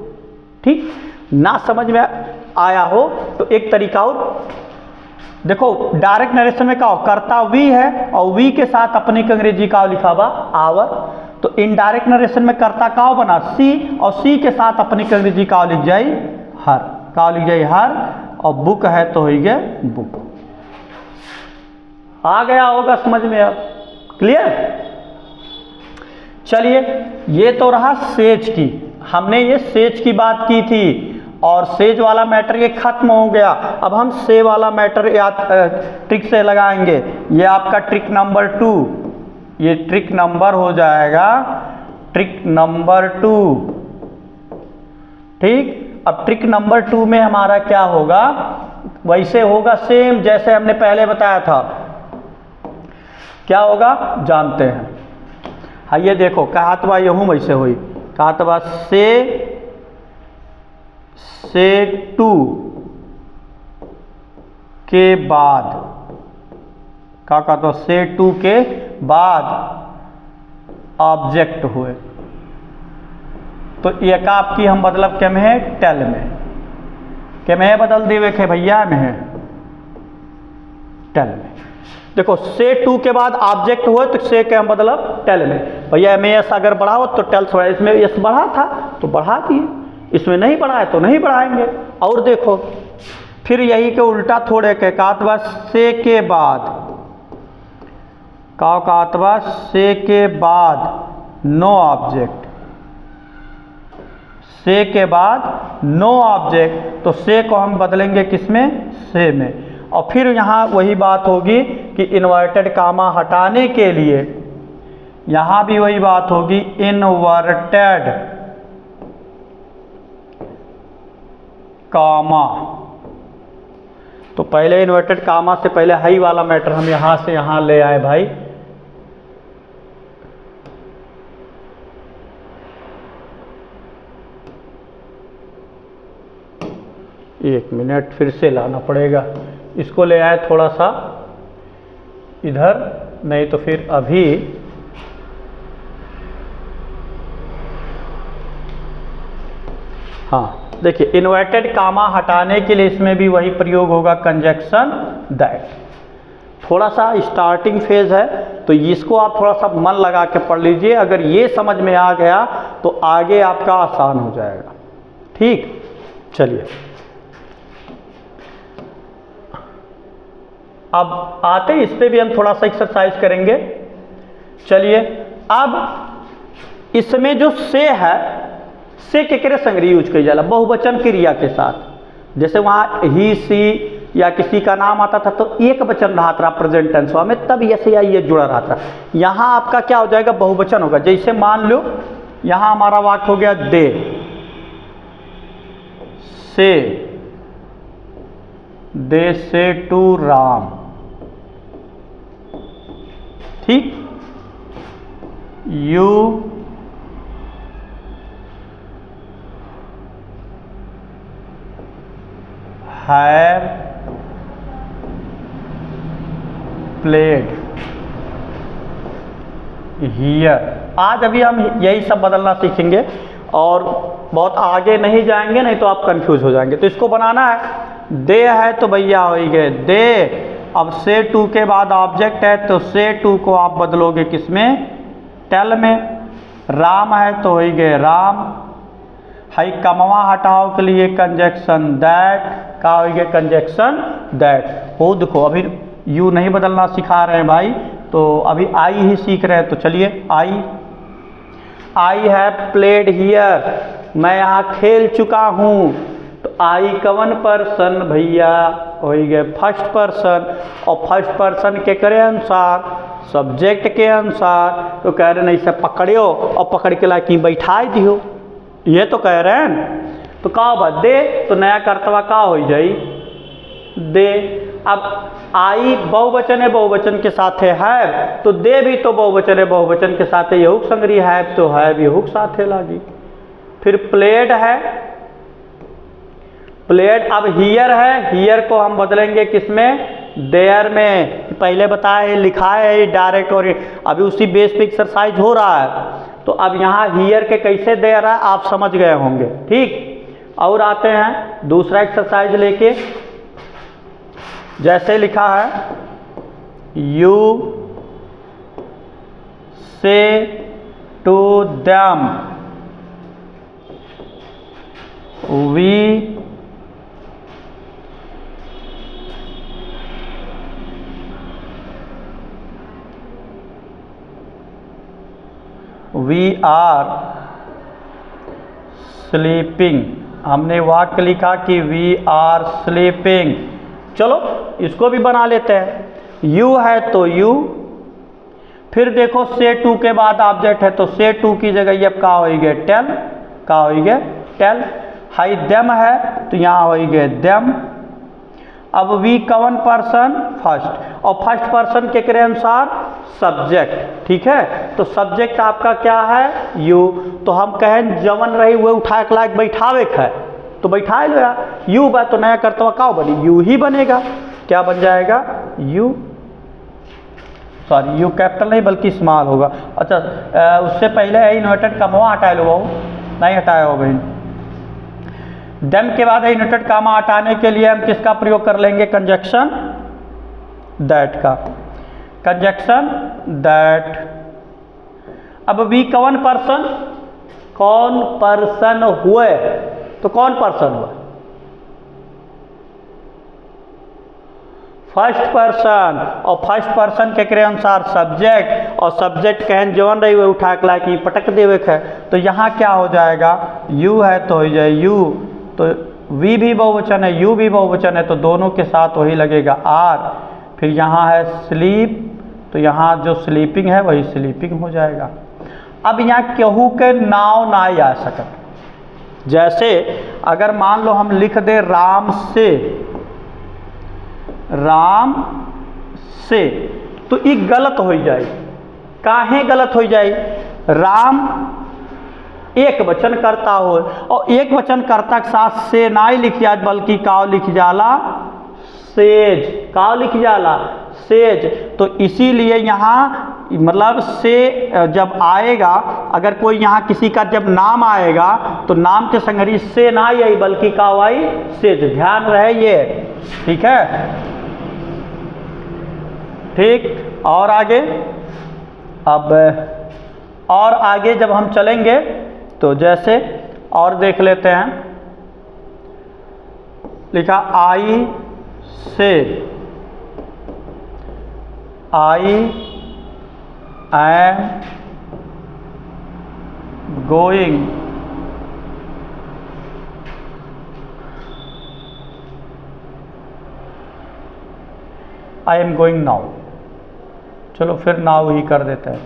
ठीक ना समझ में आया हो तो एक तरीका और देखो, डायरेक्ट नरेशन में क्या हो, कर्ता वी है और वी के साथ अपनी अंग्रेजी का लिखा हुआ आवर। तो इनडायरेक्ट नरेशन में कर्ता का बना सी और सी के साथ अपनी अंग्रेजी का लिख जाए हर, का लिख जाए हर, और बुक है तो हो गया बुक। आ गया होगा समझ में अब? क्लियर? चलिए, ये तो रहा सेज की, हमने ये सेज की बात की थी और सेज वाला मैटर ये खत्म हो गया। अब हम से वाला मैटर याद ट्रिक से लगाएंगे। ये आपका ट्रिक नंबर 2, ये ट्रिक नंबर हो जाएगा ट्रिक नंबर 2। ठीक, अब ट्रिक नंबर 2 में हमारा क्या होगा, वैसे होगा सेम जैसे हमने पहले बताया था। क्या होगा जानते हैं। हाँ, ये देखो कहतवा यूं वैसे हुई, कहतवा से 2 के बाद, क्या कहते हो, से 2 के बाद ऑब्जेक्ट हुए, तो एक आपकी हम मतलब क्या में है, टेल में, क्या में है बदल देवे के भैया में है टेल में। देखो से 2 के बाद ऑब्जेक्ट हुए तो से क्या मतलब टेल में, भैया में एस अगर बढ़ा हो तो टेल बढ़ा, इसमें एस बढ़ा था तो बढ़ा दिए, इसमें नहीं बढ़ा है तो नहीं बढ़ाएंगे। और देखो फिर यही के उल्टा थोड़े के कातवा से के बाद, कातवा से के बाद नो ऑब्जेक्ट, से के बाद नो ऑब्जेक्ट, तो से को हम बदलेंगे किसमें, से में। और फिर यहाँ वही बात होगी कि इन्वर्टेड कामा हटाने के लिए यहाँ भी वही बात होगी, इन्वर्टेड कामा। तो पहले इन्वर्टेड कामा से पहले हाई वाला मैटर हम यहाँ से यहाँ ले आए भाई। एक मिनट फिर से लाना पड़ेगा, इसको ले आए थोड़ा सा इधर, नहीं तो फिर अभी हाँ देखिए, इन्वर्टेड कामा हटाने के लिए इसमें भी वही प्रयोग होगा, कंजक्शन दैट। थोड़ा सा स्टार्टिंग फेज है तो इसको आप थोड़ा सा मन लगा के पढ़ लीजिए, अगर ये समझ में आ गया तो आगे आपका आसान हो जाएगा। ठीक, चलिए अब आते इस पे भी हम थोड़ा सा एक्सरसाइज करेंगे। चलिए, अब इसमें जो से है, से केकरे संग्रह यूज की जाला, बहुवचन क्रिया के साथ। जैसे वहाँ ही सी या किसी का नाम आता था तो एक वचन रहा था प्रेजेंट टेंस में, तब ऐसे या ये जुड़ा रहा था। यहाँ आपका क्या हो जाएगा, बहुवचन होगा। जैसे मान लो यहाँ हमारा वाक्य हो गया दे से टू राम। ठीक, यू हैव प्लेड हियर। आज अभी हम यही सब बदलना सीखेंगे और बहुत आगे नहीं जाएंगे, नहीं तो आप कंफ्यूज हो जाएंगे। तो इसको बनाना है, दे है तो भैया हो गए दे। अब से टू के बाद ऑब्जेक्ट है तो से टू को आप बदलोगे किसमें, टेल में। राम है तो हो गए राम। हाई कमवा हटाओ के लिए कंजक्शन दैट, का हो गया कंजक्शन दैट। हो देखो अभी यू नहीं बदलना सिखा रहे हैं भाई, तो अभी आई ही सीख रहे हैं। तो चलिए आई हैव प्लेड हियर, मैं यहाँ खेल चुका हूँ। तो आई कवन पर्सन भैया हो गए फर्स्ट पर्सन, और फर्स्ट पर्सन के करे अनुसार सब्जेक्ट के अनुसार तो कह रहे नहीं से पकड़ियो और पकड़ के ला कि बैठा दियो, ये तो कह रहे हैं। तो का बदे तो नया कर्तव्य का हो जाई दे। अब आई बहुवचन है, बहुवचन के साथ है हैव, तो दे भी तो बहुवचन है, बहुवचन के साथ है यहुक संगरी हैव, तो हैव यहुक साथ है लागी। फिर प्लेड है, प्लेड। अब हियर है, हियर को हम बदलेंगे किसमें, देयर में। पहले बताया है, लिखा है डायरेक्ट, और अभी उसी बेस पे एक्सरसाइज हो रहा है। तो अब यहाँ हियर के कैसे दे रहा है आप समझ गए होंगे, ठीक। और आते हैं दूसरा एक्सरसाइज लेके, जैसे लिखा है you say to them we are sleeping. हमने वाक्य लिखा कि वी आर स्लीपिंग। चलो इसको भी बना लेते हैं। यू है तो यू, फिर देखो से टू के बाद ऑब्जेक्ट है, तो से टू की जगह अब का होइगे टेल, का होइगे टेल। हाई देम है तो यहाँ होइगे देम। अब वी कवन पर्सन, फर्स्ट, और फर्स्ट पर्सन के करे अनुसार सब्जेक्ट, ठीक है। तो सब्जेक्ट आपका क्या है, यू। तो हम कहें जवन रही हुए उठा के लायक बैठावे है, तो बैठा लो यार, यू बा तो नया कर्तव्य का बनी, यू ही बनेगा। क्या बन जाएगा, यू, सॉरी यू कैपिटल नहीं बल्कि स्मॉल होगा। अच्छा उससे पहले इन्वर्टेड कमवा हटा लो, नहीं हटाया हो भाई। देम के बाद इन्वर्टेड कामा हटाने के लिए हम किसका प्रयोग कर लेंगे, कंजक्शन दैट का, कंजक्शन दैट। अब वी कौन पर्सन, कौन पर्सन हुए, तो कौन पर्सन हुआ, फर्स्ट पर्सन। और फर्स्ट पर्सन के करे अनुसार सब्जेक्ट, और सब्जेक्ट कहन जवन रही हुए उठा के लाके पटक देवे है। तो यहाँ क्या हो जाएगा, यू है तो हो जाए यू, तो वी भी बहुवचन है, यू भी बहुवचन है, तो दोनों के साथ वही लगेगा आर। फिर यहाँ है स्लीप, तो यहाँ जो स्लीपिंग है वही स्लीपिंग हो जाएगा। अब यहाँ केहू के नाव ना आ सकत, जैसे अगर मान लो हम लिख दे राम से, राम से, तो ये गलत हो जाए। काहे गलत हो जाए, राम एक वचन करता हो, और एक वचन करता के साथ से ना ही लिख जाए बल्कि काव लिख जाला सेज, काव लिख जाला सेज। तो इसीलिए यहाँ मतलब से जब आएगा, अगर कोई यहाँ किसी का जब नाम आएगा तो नाम के संगरी से ना आई बल्कि काव आई सेज, ध्यान रहे ये, ठीक है, ठीक। और आगे, अब और आगे जब हम चलेंगे तो जैसे और देख लेते हैं, लिखा आई से, I am going I am going now. चलो फिर नाउ ही कर देते हैं।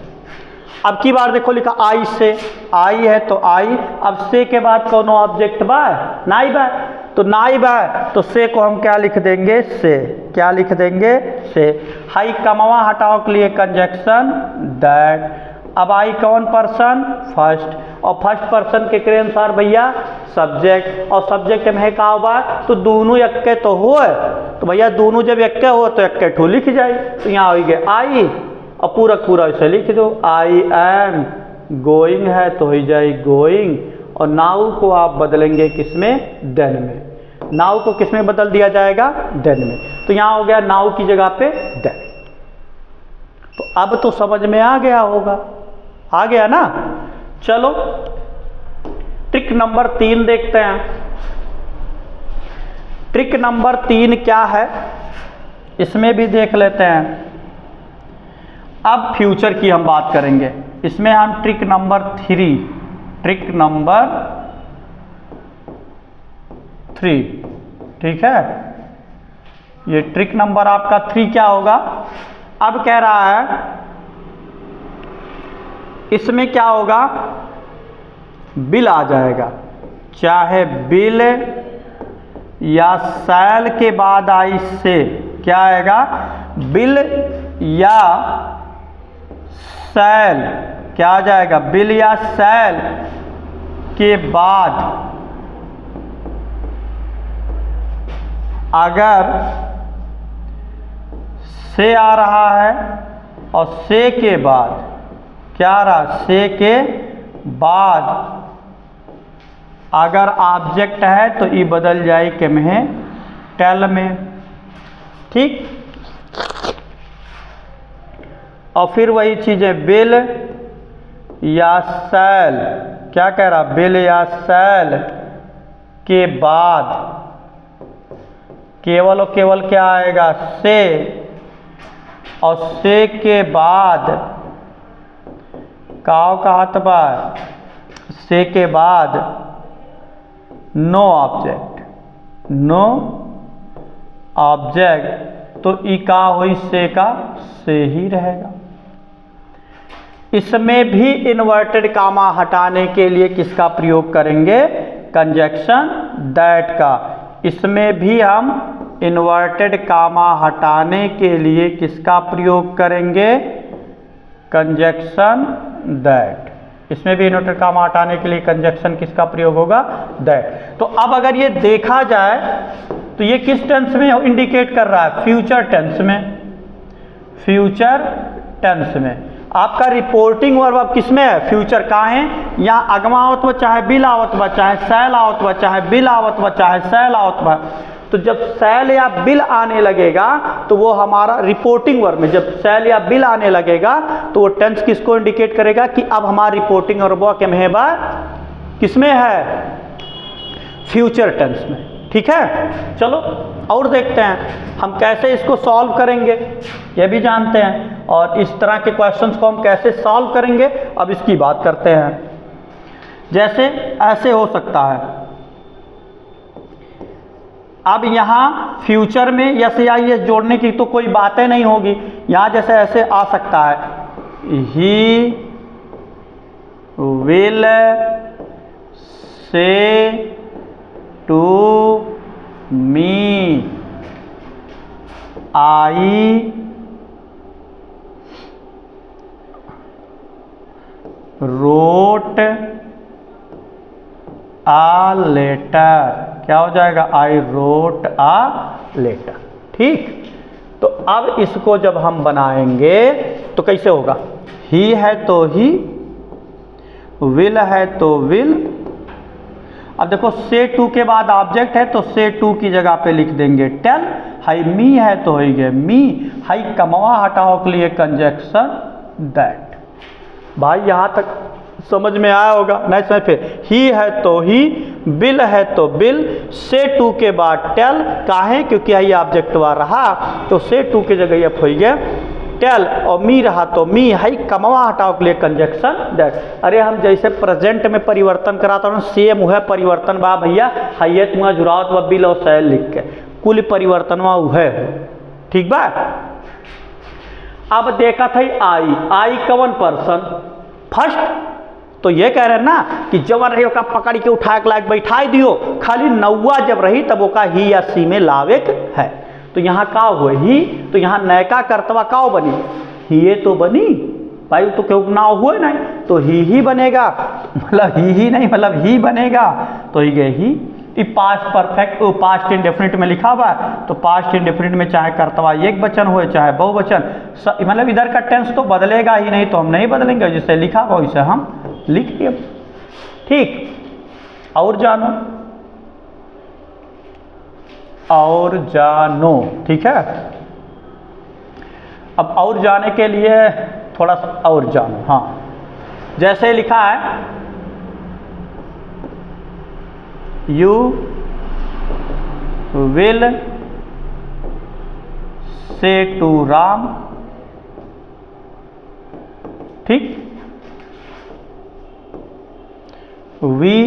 अब की बार देखो लिखा आई से, आई है तो आई। अब से के बाद कौन ऑब्जेक्ट बा, नाई बा, तो नाई बा तो से को हम क्या लिख देंगे, से, क्या लिख देंगे, से। हाई कमवा हटाओ के लिए कंजक्शन दैट। अब आई कौन पर्सन, फर्स्ट, और फर्स्ट पर्सन के करे अनुसार भैया सब्जेक्ट, और सब्जेक्ट में है का बा, तो दोनों इक्के तो हो, तो भैया दोनों जब इक्के हो तो इक्के ठो लिख जाए। तो यहाँ हो गए आई, और पूरा पूरा इसे लिख दो, आई एम गोइंग है तो हो जाए गोइंग। और नाउ को आप बदलेंगे किसमें, देन में। नाउ को किसमें बदल दिया जाएगा, देन में। तो यहाँ हो गया नाउ की जगह पे देन। तो अब तो समझ में आ गया होगा, आ गया ना। चलो ट्रिक नंबर 3 देखते हैं। ट्रिक नंबर 3 क्या है, इसमें भी देख लेते हैं। अब फ्यूचर की हम बात करेंगे, इसमें हम ट्रिक नंबर 3, ट्रिक नंबर 3, ठीक है। ये ट्रिक नंबर आपका 3 क्या होगा, अब कह रहा है इसमें क्या होगा, बिल आ जाएगा, चाहे बिल या शैल के बाद आई से, क्या आएगा? बिल या शैल, क्या आ जाएगा? बिल या शैल के बाद अगर से आ रहा है और से के बाद क्या आ रहा? से के बाद अगर ऑब्जेक्ट है तो ये बदल जाए कि में टेल में, ठीक। और फिर वही चीज़ें बिल या शैल, क्या कह रहा? बिल या शैल के बाद केवल और केवल क्या आएगा? से, और से के बाद काव का हतबा, से के बाद नो ऑब्जेक्ट, नो ऑब्जेक्ट, तो ई का हुई से का से ही रहेगा। इसमें भी इन्वर्टेड कामा हटाने के लिए किसका प्रयोग करेंगे? कंजक्शन दैट का। इसमें भी हम इन्वर्टेड कामा हटाने के लिए किसका प्रयोग करेंगे? Conjunction that. इसमें भी इन्वर्टेड कामा हटाने के लिए कंजक्शन किसका प्रयोग होगा? दैट। तो अब अगर ये देखा जाए तो ये किस टेंस में इंडिकेट कर रहा है? फ्यूचर टेंस में, फ्यूचर टेंस में। आपका रिपोर्टिंग वर्ब अब किस में है? फ्यूचर। कहाँ है? यहाँ अगमा आवत व चाहे बिल आवत व चाहे सैल आवत व चाहे बिल आवत व चाहे सैल आवत व। तो जब सैल या बिल आने लगेगा तो वो हमारा रिपोर्टिंग वर्ब में, जब सैल या बिल आने लगेगा तो वो टेंस किसको इंडिकेट करेगा कि अब हमारा रिपोर्टिंग वर्ब के में किसमें है? फ्यूचर टेंस में। ठीक है, चलो और देखते हैं हम कैसे इसको सॉल्व करेंगे, ये भी जानते हैं। और इस तरह के क्वेश्चंस को हम कैसे सॉल्व करेंगे, अब इसकी बात करते हैं। जैसे ऐसे हो सकता है, अब यहाँ फ्यूचर में यस या यस जोड़ने की तो कोई बातें नहीं होगी। यहाँ जैसे ऐसे आ सकता है, he will say to me I wrote a letter. क्या हो जाएगा? I wrote a letter. ठीक, तो अब इसको जब हम बनाएंगे तो कैसे होगा? ही है तो ही, विल है तो विल। अब देखो से टू के बाद ऑब्जेक्ट है तो से टू की जगह पे लिख देंगे टेल। हाई मी है तो हो गया मी। हाई कमवा हटाओ के लिए कंजक्शन दैट। भाई यहां तक समझ में आया होगा? नहीं समझ पे, ही है तो ही, बिल है तो बिल, से टू के बाद टेल। काहे? क्योंकि यही ऑब्जेक्ट वा रहा तो से टू की जगह ये हो गया टेल, और मी रहा तो मी। हाई कमवा हटाओ के लिए कंजक्शन दैट। अरे हम जैसे प्रेजेंट में परिवर्तन कराता हूँ सेम वह परिवर्तन बा भैया। हाइये तुम्हारा जुड़ावत व बिल और सैल लिख के कुल परिवर्तन वह है। ठीक बा? अब देखा था आई, आई कवन पर्सन? फर्स्ट। तो ये कह रहे हैं ना कि जवन रही का पकड़ के उठा के लायक बैठा दियो, खाली नौवा जब रही तब वो का ही या सी में लावेक है। तो यहाँ का हो ही, तो यहाँ नयका कर्तवा का बनी? ही तो बनी भाई, तो क्यों ना हुए नहीं तो ही बनेगा, मतलब ही नहीं मतलब ही बनेगा। तो ही गए ही। पास्ट परफेक्ट पास्ट इंडेफिनिट में लिखा हुआ है, तो पास्ट इंडेफिनिट में चाहे कर्तवा एक वचन हो चाहे बहुवचन, मतलब इधर का टेंस तो बदलेगा ही नहीं, तो हम नहीं बदलेंगे। जिसे लिखा हुआ वैसे हम लिख दिए। ठीक, और जानो, और जानो। ठीक है, अब और जाने के लिए थोड़ा सा और जानो। हाँ, जैसे लिखा है you will say to Ram. ठीक, we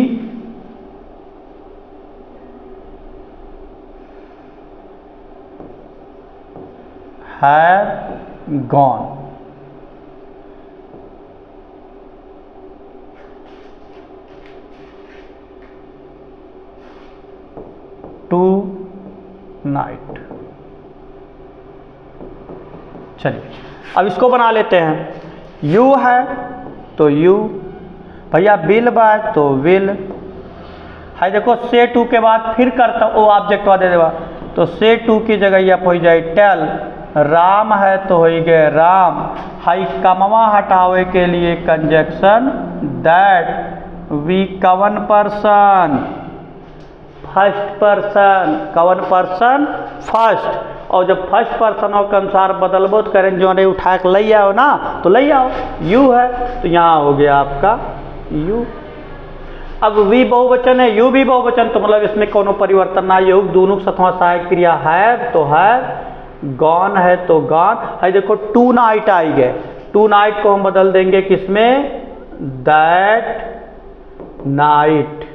have gone. Tonight. चलिए अब इसको बना लेते हैं। यू है तो यू, भैया विल बाय तो विल है। देखो से टू के बाद फिर करता वो ऑब्जेक्ट दे देगा, तो से टू की जगह ये हो जाए टेल। राम है तो हो गए राम। हाई कमवा हटावे के लिए कंजक्शन दैट। वी कवन पर्सन, फर्स्ट पर्सन, कवन पर्सन फर्स्ट। और जब फर्स्ट पर्सन के अनुसार बदलबो तो करें जो नहीं उठा के ले आओ ना, तो ले आओ। यू है तो यहाँ हो गया आपका यू। अब वी बहुवचन है, यू भी बहुवचन, तो मतलब इसमें कोनो परिवर्तन ना ये दोनों सतवा सहायक क्रिया है तो है, गॉन है तो गॉन है। देखो टू नाइट आई गए, टू नाइट को हम बदल देंगे किसमें, दैट नाइट।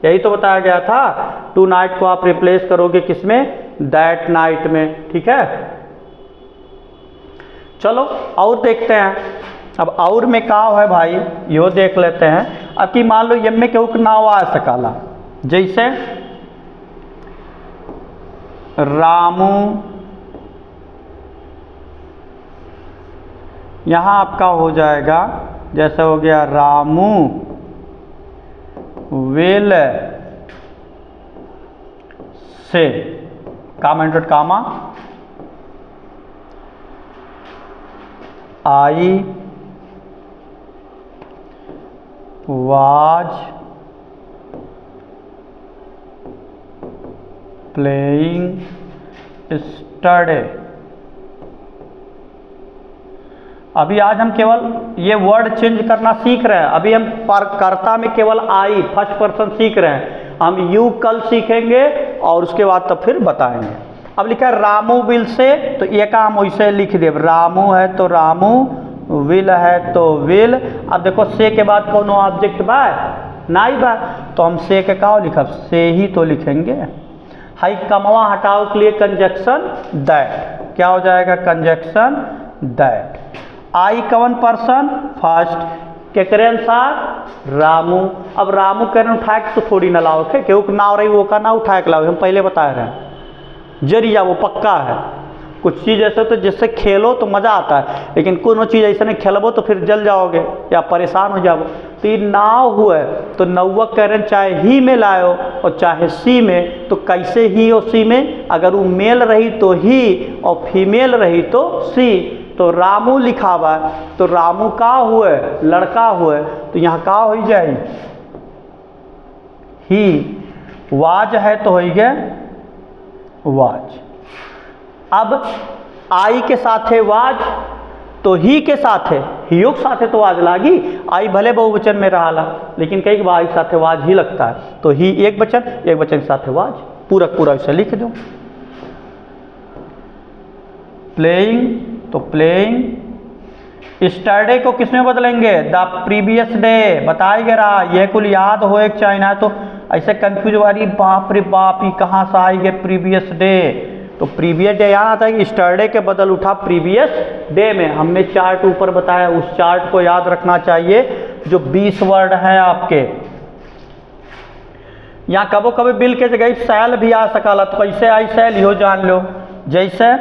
यही तो बताया गया था, टू नाइट को आप रिप्लेस करोगे किसमें, दैट नाइट में। ठीक है, चलो और देखते हैं। अब और में का है भाई, यो देख लेते हैं। अब कि मान लो ये में केहू के नाव आ सकाला, जैसे रामू, यहाँ आपका हो जाएगा जैसे हो गया Ramu will say comma into comma I was playing study. अभी आज हम केवल ये वर्ड चेंज करना सीख रहे हैं। अभी हम कर्ता में केवल आई फर्स्ट पर्सन सीख रहे हैं। हम यू कल सीखेंगे और उसके बाद तो फिर बताएंगे। अब लिखा है रामू विल से, तो ये का हम वैसे लिख दे, रामू है तो रामू, विल है तो विल। अब देखो से के बाद कौन ऑब्जेक्ट बा, नाई बा, तो हम से के का लिखब, से ही तो लिखेंगे। हाई कमवा हटाओ के लिए कंजक्शन दैट, क्या हो जाएगा कंजक्शन दैट। आई कवन पर्सन फर्स्ट, के करे अनुसार रामू। अब रामू करे उठा के तो थोड़ी ना लाओ, केहू के नाव रही वो का ना उठा के लाओ, हम पहले बता रहे हैं। जरिया वो पक्का है। कुछ चीज़ ऐसे तो जिससे खेलो तो मज़ा आता है, लेकिन कोनो चीज़ ऐसे नहीं खेलबो तो फिर जल जाओगे या परेशान हो जाओ। तो ये नाव हुए तो नौवा करें चाहे ही में लाओ और चाहे सी में, तो कैसे ही और सी में, अगर वो मेल रही तो ही और फीमेल रही तो सी। तो रामू लिखा हुआ तो रामू का हुए, लड़का हुए, तो यहाँ का हो जाए ही। वाज है तो हो गया वाज। अब आई के साथ है वाज, तो ही के साथ है, हियो के साथ है तो वाज लागी। आई भले बहुवचन में रहा, लेकिन कई बार के साथ वाज ही लगता है, तो ही एक वचन के साथ है वाज। पूरा पूरा इसे लिख दो। प्लेइंग तो प्लेइंग। स्टरडे को किसमें बदलेंगे, द प्रीवियस डे। बताया गया रहा, ये कुल याद हो एक चाइना, तो ऐसे कंफ्यूज वाली बाप रे बाप ये कहाँ से आएंगे प्रीवियस डे। तो प्रीवियस डे यहाँ आता है कि स्टरडे के बदल उठा प्रीवियस डे में। हमने चार्ट ऊपर बताया, उस चार्ट को याद रखना चाहिए जो 20 वर्ड हैं आपके। यहाँ कबो कभी बिल के जगह सैल भी आ सकाला, तो कैसे आई सैल हो जान लो। जैसे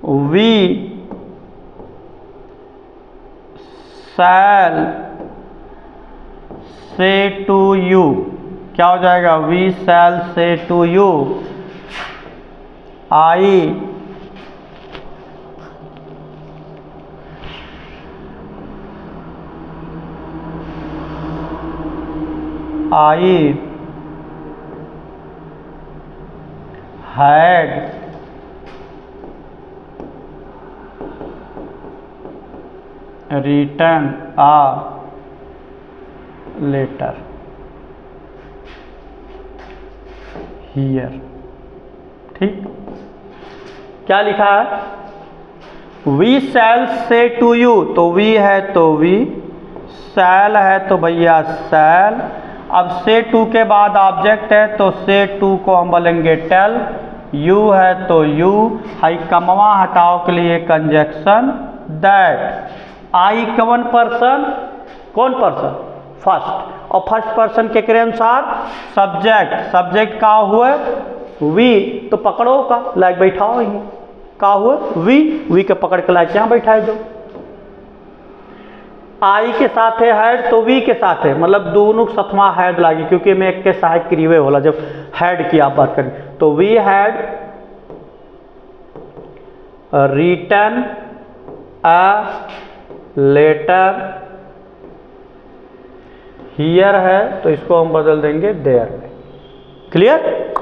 we shall say to you, क्या हो जाएगा, we shall say to you. I had written a letter here. ठीक, क्या लिखा है, we shall say to you, तो वी है तो वी, शैल है तो भैया शैल। अब से टू के बाद ऑब्जेक्ट है तो से टू को हम बोलेंगे टेल। यू है तो यू, हाई कमवा हटाओ के लिए कंजक्शन दैट। आई कवन पर्सन, कौन पर्सन, फर्स्ट। और फर्स्ट पर्सन के अनुसार सब्जेक्ट का हुआ वी, तो पकड़ो का लाइक बैठाओ, ही का हुआ वी के पकड़ के लाइक यहाँ बैठाए दो। आई के साथ है हेड, तो वी के साथ है, मतलब दोनों सतमा हेड लागी, क्योंकि मैं एक के सहायक क्रियवे होला जब हेड की आप बात करें। तो we had written a letter here है, तो इसको हम बदल देंगे देयर में। क्लियर?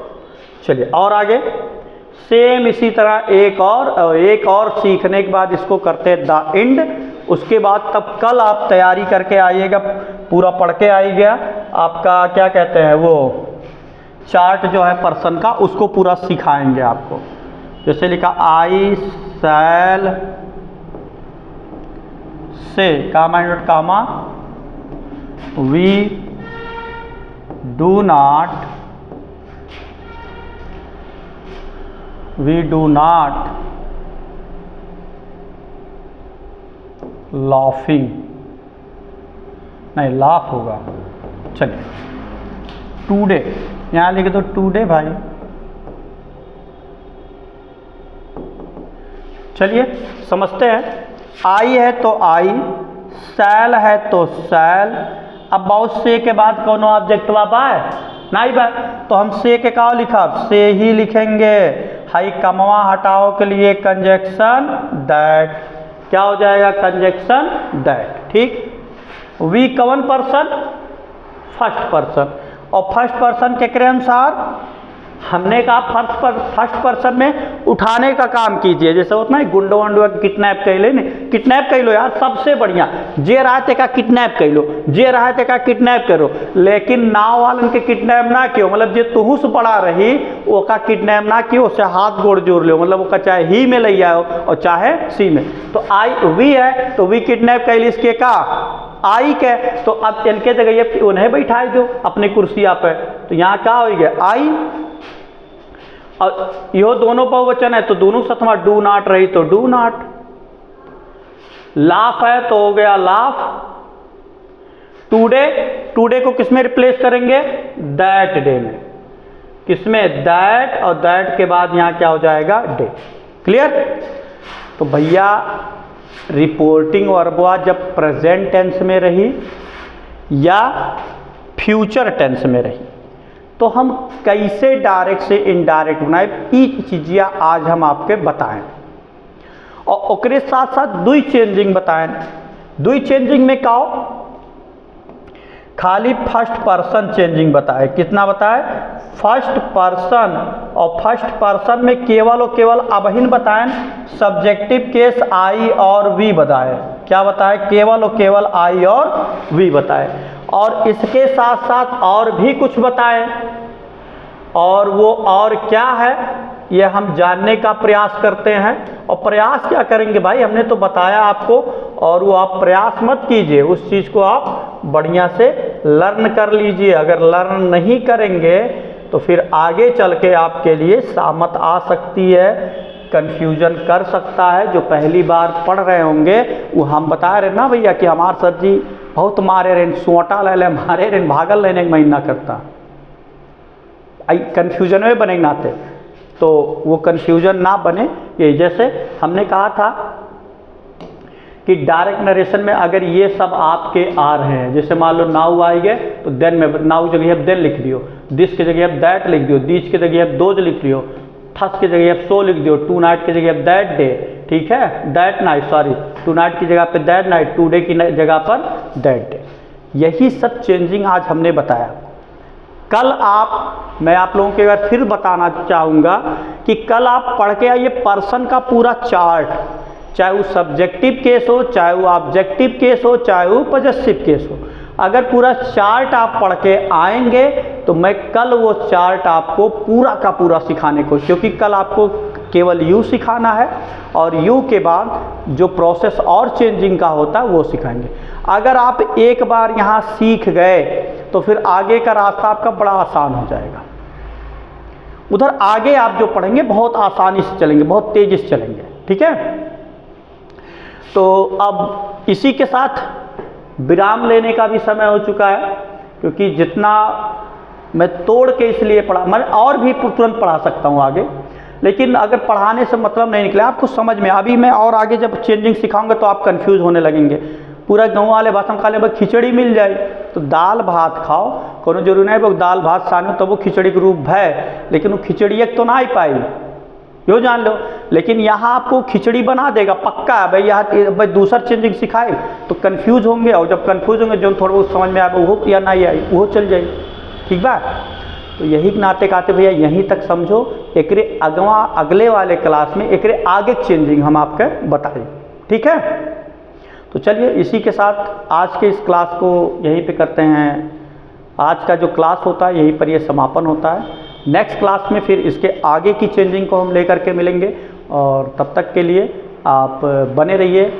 चलिए और आगे सेम इसी तरह एक और सीखने के बाद इसको करते हैं द एंड। उसके बाद तब कल आप तैयारी करके आइएगा, पूरा पढ़ के आइएगा, आपका क्या कहते हैं वो चार्ट जो है पर्सन का, उसको पूरा सिखाएंगे आपको। जैसे लिखा I shall say comma inverted comma we do not laughing, नहीं लाफ होगा। चलिए टुडे यहाँ लिखे तो टुडे भाई। चलिए समझते हैं। आई है तो आई, सैल है तो सैल। अब बहुत से के बाद कौन ऑब्जेक्ट वापा है नहीं बा, तो हम से के का लिखा से ही लिखेंगे। हाई कमवा हटाओ के लिए कंजक्शन दैट, क्या हो जाएगा कंजक्शन दैट। ठीक। वी कौन पर्सन? First person. और फर्स्ट पर्सन के अनुसार हमने कहा फर्स्ट पर्सन में उठाने का काम कीजिए। जैसे होता है गुंडो वंडो किडनैप कर ले, किडनैप कर लो यार, सबसे बढ़िया जे रहते का किडनैप कर लो, जे रहते का किडनैप करो, लेकिन नाव वालन के किडनैप ना क्यों, मतलब जे तुहुस पड़ा रही वो का किडनैप ना क्यों, उससे हाथ गोड़ जोड़ लो, मतलब वो का चाहे ही में ले आओ और चाहे सी में। तो आई वी है तो वी किडनैप कर ली इसके का आई के, तो अब इनके जगह उन्हें बैठा दो अपनी कुर्सिया पे, तो यहाँ क्या हो गया आई। और यो दोनों बहुवचन है तो दोनों सतमा डू नॉट रही तो डू नॉट। लाफ है तो हो गया लाफ। टुडे को किसमें रिप्लेस करेंगे? दैट डे में। किसमें? दैट, और दैट के बाद यहां क्या हो जाएगा? डे। क्लियर? तो भैया रिपोर्टिंग वर्बवा जब प्रेजेंट टेंस में रही या फ्यूचर टेंस में रही तो हम कैसे डायरेक्ट से इनडायरेक्ट बनाए, ई चीजिया आज हम आपके बताएं। और ओकरे साथ साथ दुई चेंजिंग बताएं। दुई चेंजिंग में क्या हो? खाली फर्स्ट पर्सन चेंजिंग बताए। कितना बताए? First person. और फर्स्ट पर्सन में केवल और केवल अबहिन बताएं, सब्जेक्टिव केस आई और वी बताए। क्या बताए? केवल और केवल आई और वी बताए। और इसके साथ साथ और भी कुछ बताएं, और वो और क्या है ये हम जानने का प्रयास करते हैं। और प्रयास क्या करेंगे भाई, हमने तो बताया आपको, और वो आप प्रयास मत कीजिए, उस चीज़ को आप बढ़िया से लर्न कर लीजिए। अगर लर्न नहीं करेंगे तो फिर आगे चल के आपके लिए सामत आ सकती है, कन्फ्यूजन कर सकता है। जो पहली बार पढ़ रहे होंगे वो हम बता रहे ना भैया कि हमार सर जी बहुत मारे रेन, सोटा ले ले मारे रेन, भागल लेने का महीना करता, आई कन्फ्यूजन में बने नाते, तो वो कन्फ्यूजन ना बने। ये जैसे हमने कहा था कि डायरेक्ट नरेशन में अगर ये सब आपके आ रहे हैं, जैसे मान लो नाउ आए गए तो देन में नाउ जगह आप देन लिख दियो, दिस की जगह आप दैट लिख दियो, दीज की जगह आप दोज लिख दियो, थस की जगह आप सो लिख दियो, टू नाइट की जगह आप दैट डे, ठीक है, that night, sorry tonight की जगह पे दैट नाइट, टू डे की जगह पर दैट डे। यही सब चेंजिंग आज हमने बताया। कल मैं आप लोगों के बार फिर बताना चाहूँगा कि कल आप पढ़ के आइए पर्सन का पूरा चार्ट, चाहे वो सब्जेक्टिव केस हो, चाहे वो ऑब्जेक्टिव केस हो, चाहे वो पॉजेसिव केस हो। अगर पूरा चार्ट आप पढ़ के आएंगे तो मैं कल वो चार्ट आपको पूरा का पूरा सिखाने को, क्योंकि कल आपको केवल यू सिखाना है और यू के बाद जो प्रोसेस और चेंजिंग का होता है वो सिखाएंगे। अगर आप एक बार यहाँ सीख गए तो फिर आगे का रास्ता आपका बड़ा आसान हो जाएगा। उधर आगे आप जो पढ़ेंगे बहुत आसानी से चलेंगे, बहुत तेजी से चलेंगे, ठीक है। तो अब इसी के साथ विराम लेने का भी समय हो चुका है, क्योंकि जितना मैं तोड़ के इसलिए पढ़ा, मैं और भी तुरंत पढ़ा सकता हूँ आगे, लेकिन अगर पढ़ाने से मतलब नहीं निकला आपको समझ में, अभी मैं और आगे जब चेंजिंग सिखाऊंगा तो आप कंफ्यूज होने लगेंगे। पूरा गाँव वाले भाषण खा ले, खिचड़ी मिल जाए तो दाल भात खाओ, कोनो जरूरी नहीं वो दाल भात सानो तो वो खिचड़ी के रूप है, लेकिन वो खिचड़ी एक तो ना ही पाई, यो जान लो। लेकिन यहाँ आपको खिचड़ी बना देगा पक्का है भाई, यहाँ भाई दूसरा चेंजिंग सिखाए तो कंफ्यूज होंगे, और जब कंफ्यूज होंगे जो थोड़ा बहुत समझ में आए वो या ना आई वो चल जाए, ठीक बा। तो यही नाते काते भैया यहीं तक समझो, एकरे अगले वाले क्लास में एकरे आगे चेंजिंग हम आपके बताएं, ठीक है। तो चलिए इसी के साथ आज के इस क्लास को यहीं पे करते हैं। आज का जो क्लास होता है यहीं पर ये समापन होता है। नेक्स्ट क्लास में फिर इसके आगे की चेंजिंग को हम लेकर के मिलेंगे, और तब तक के लिए आप बने रहिए।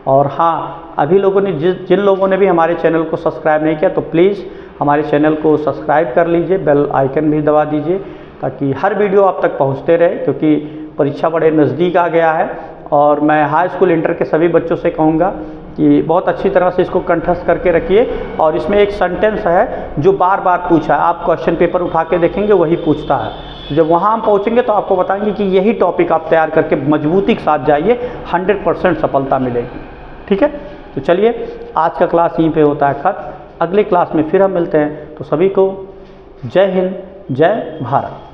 और हाँ, अभी लोगों ने जिन लोगों ने भी हमारे चैनल को सब्सक्राइब नहीं किया तो प्लीज़ हमारे चैनल को सब्सक्राइब कर लीजिए, बेल आइकन भी दबा दीजिए ताकि हर वीडियो आप तक पहुंचते रहे, क्योंकि परीक्षा बड़े नज़दीक आ गया है। और मैं हाई स्कूल इंटर के सभी बच्चों से कहूँगा कि बहुत अच्छी तरह से इसको कंठस्थ करके रखिए। और इसमें एक सेंटेंस है जो बार बार पूछा है, आप क्वेश्चन पेपर उठा के देखेंगे वही पूछता है। जब वहाँ हम पहुँचेंगे तो आपको बताएंगे कि यही टॉपिक आप तैयार करके मजबूती के साथ जाइए, 100% सफलता मिलेगी, ठीक है। तो चलिए आज का क्लास यहीं पे होता है खत्म, अगले क्लास में फिर हम मिलते हैं। तो सभी को जय हिंद, जय भारत।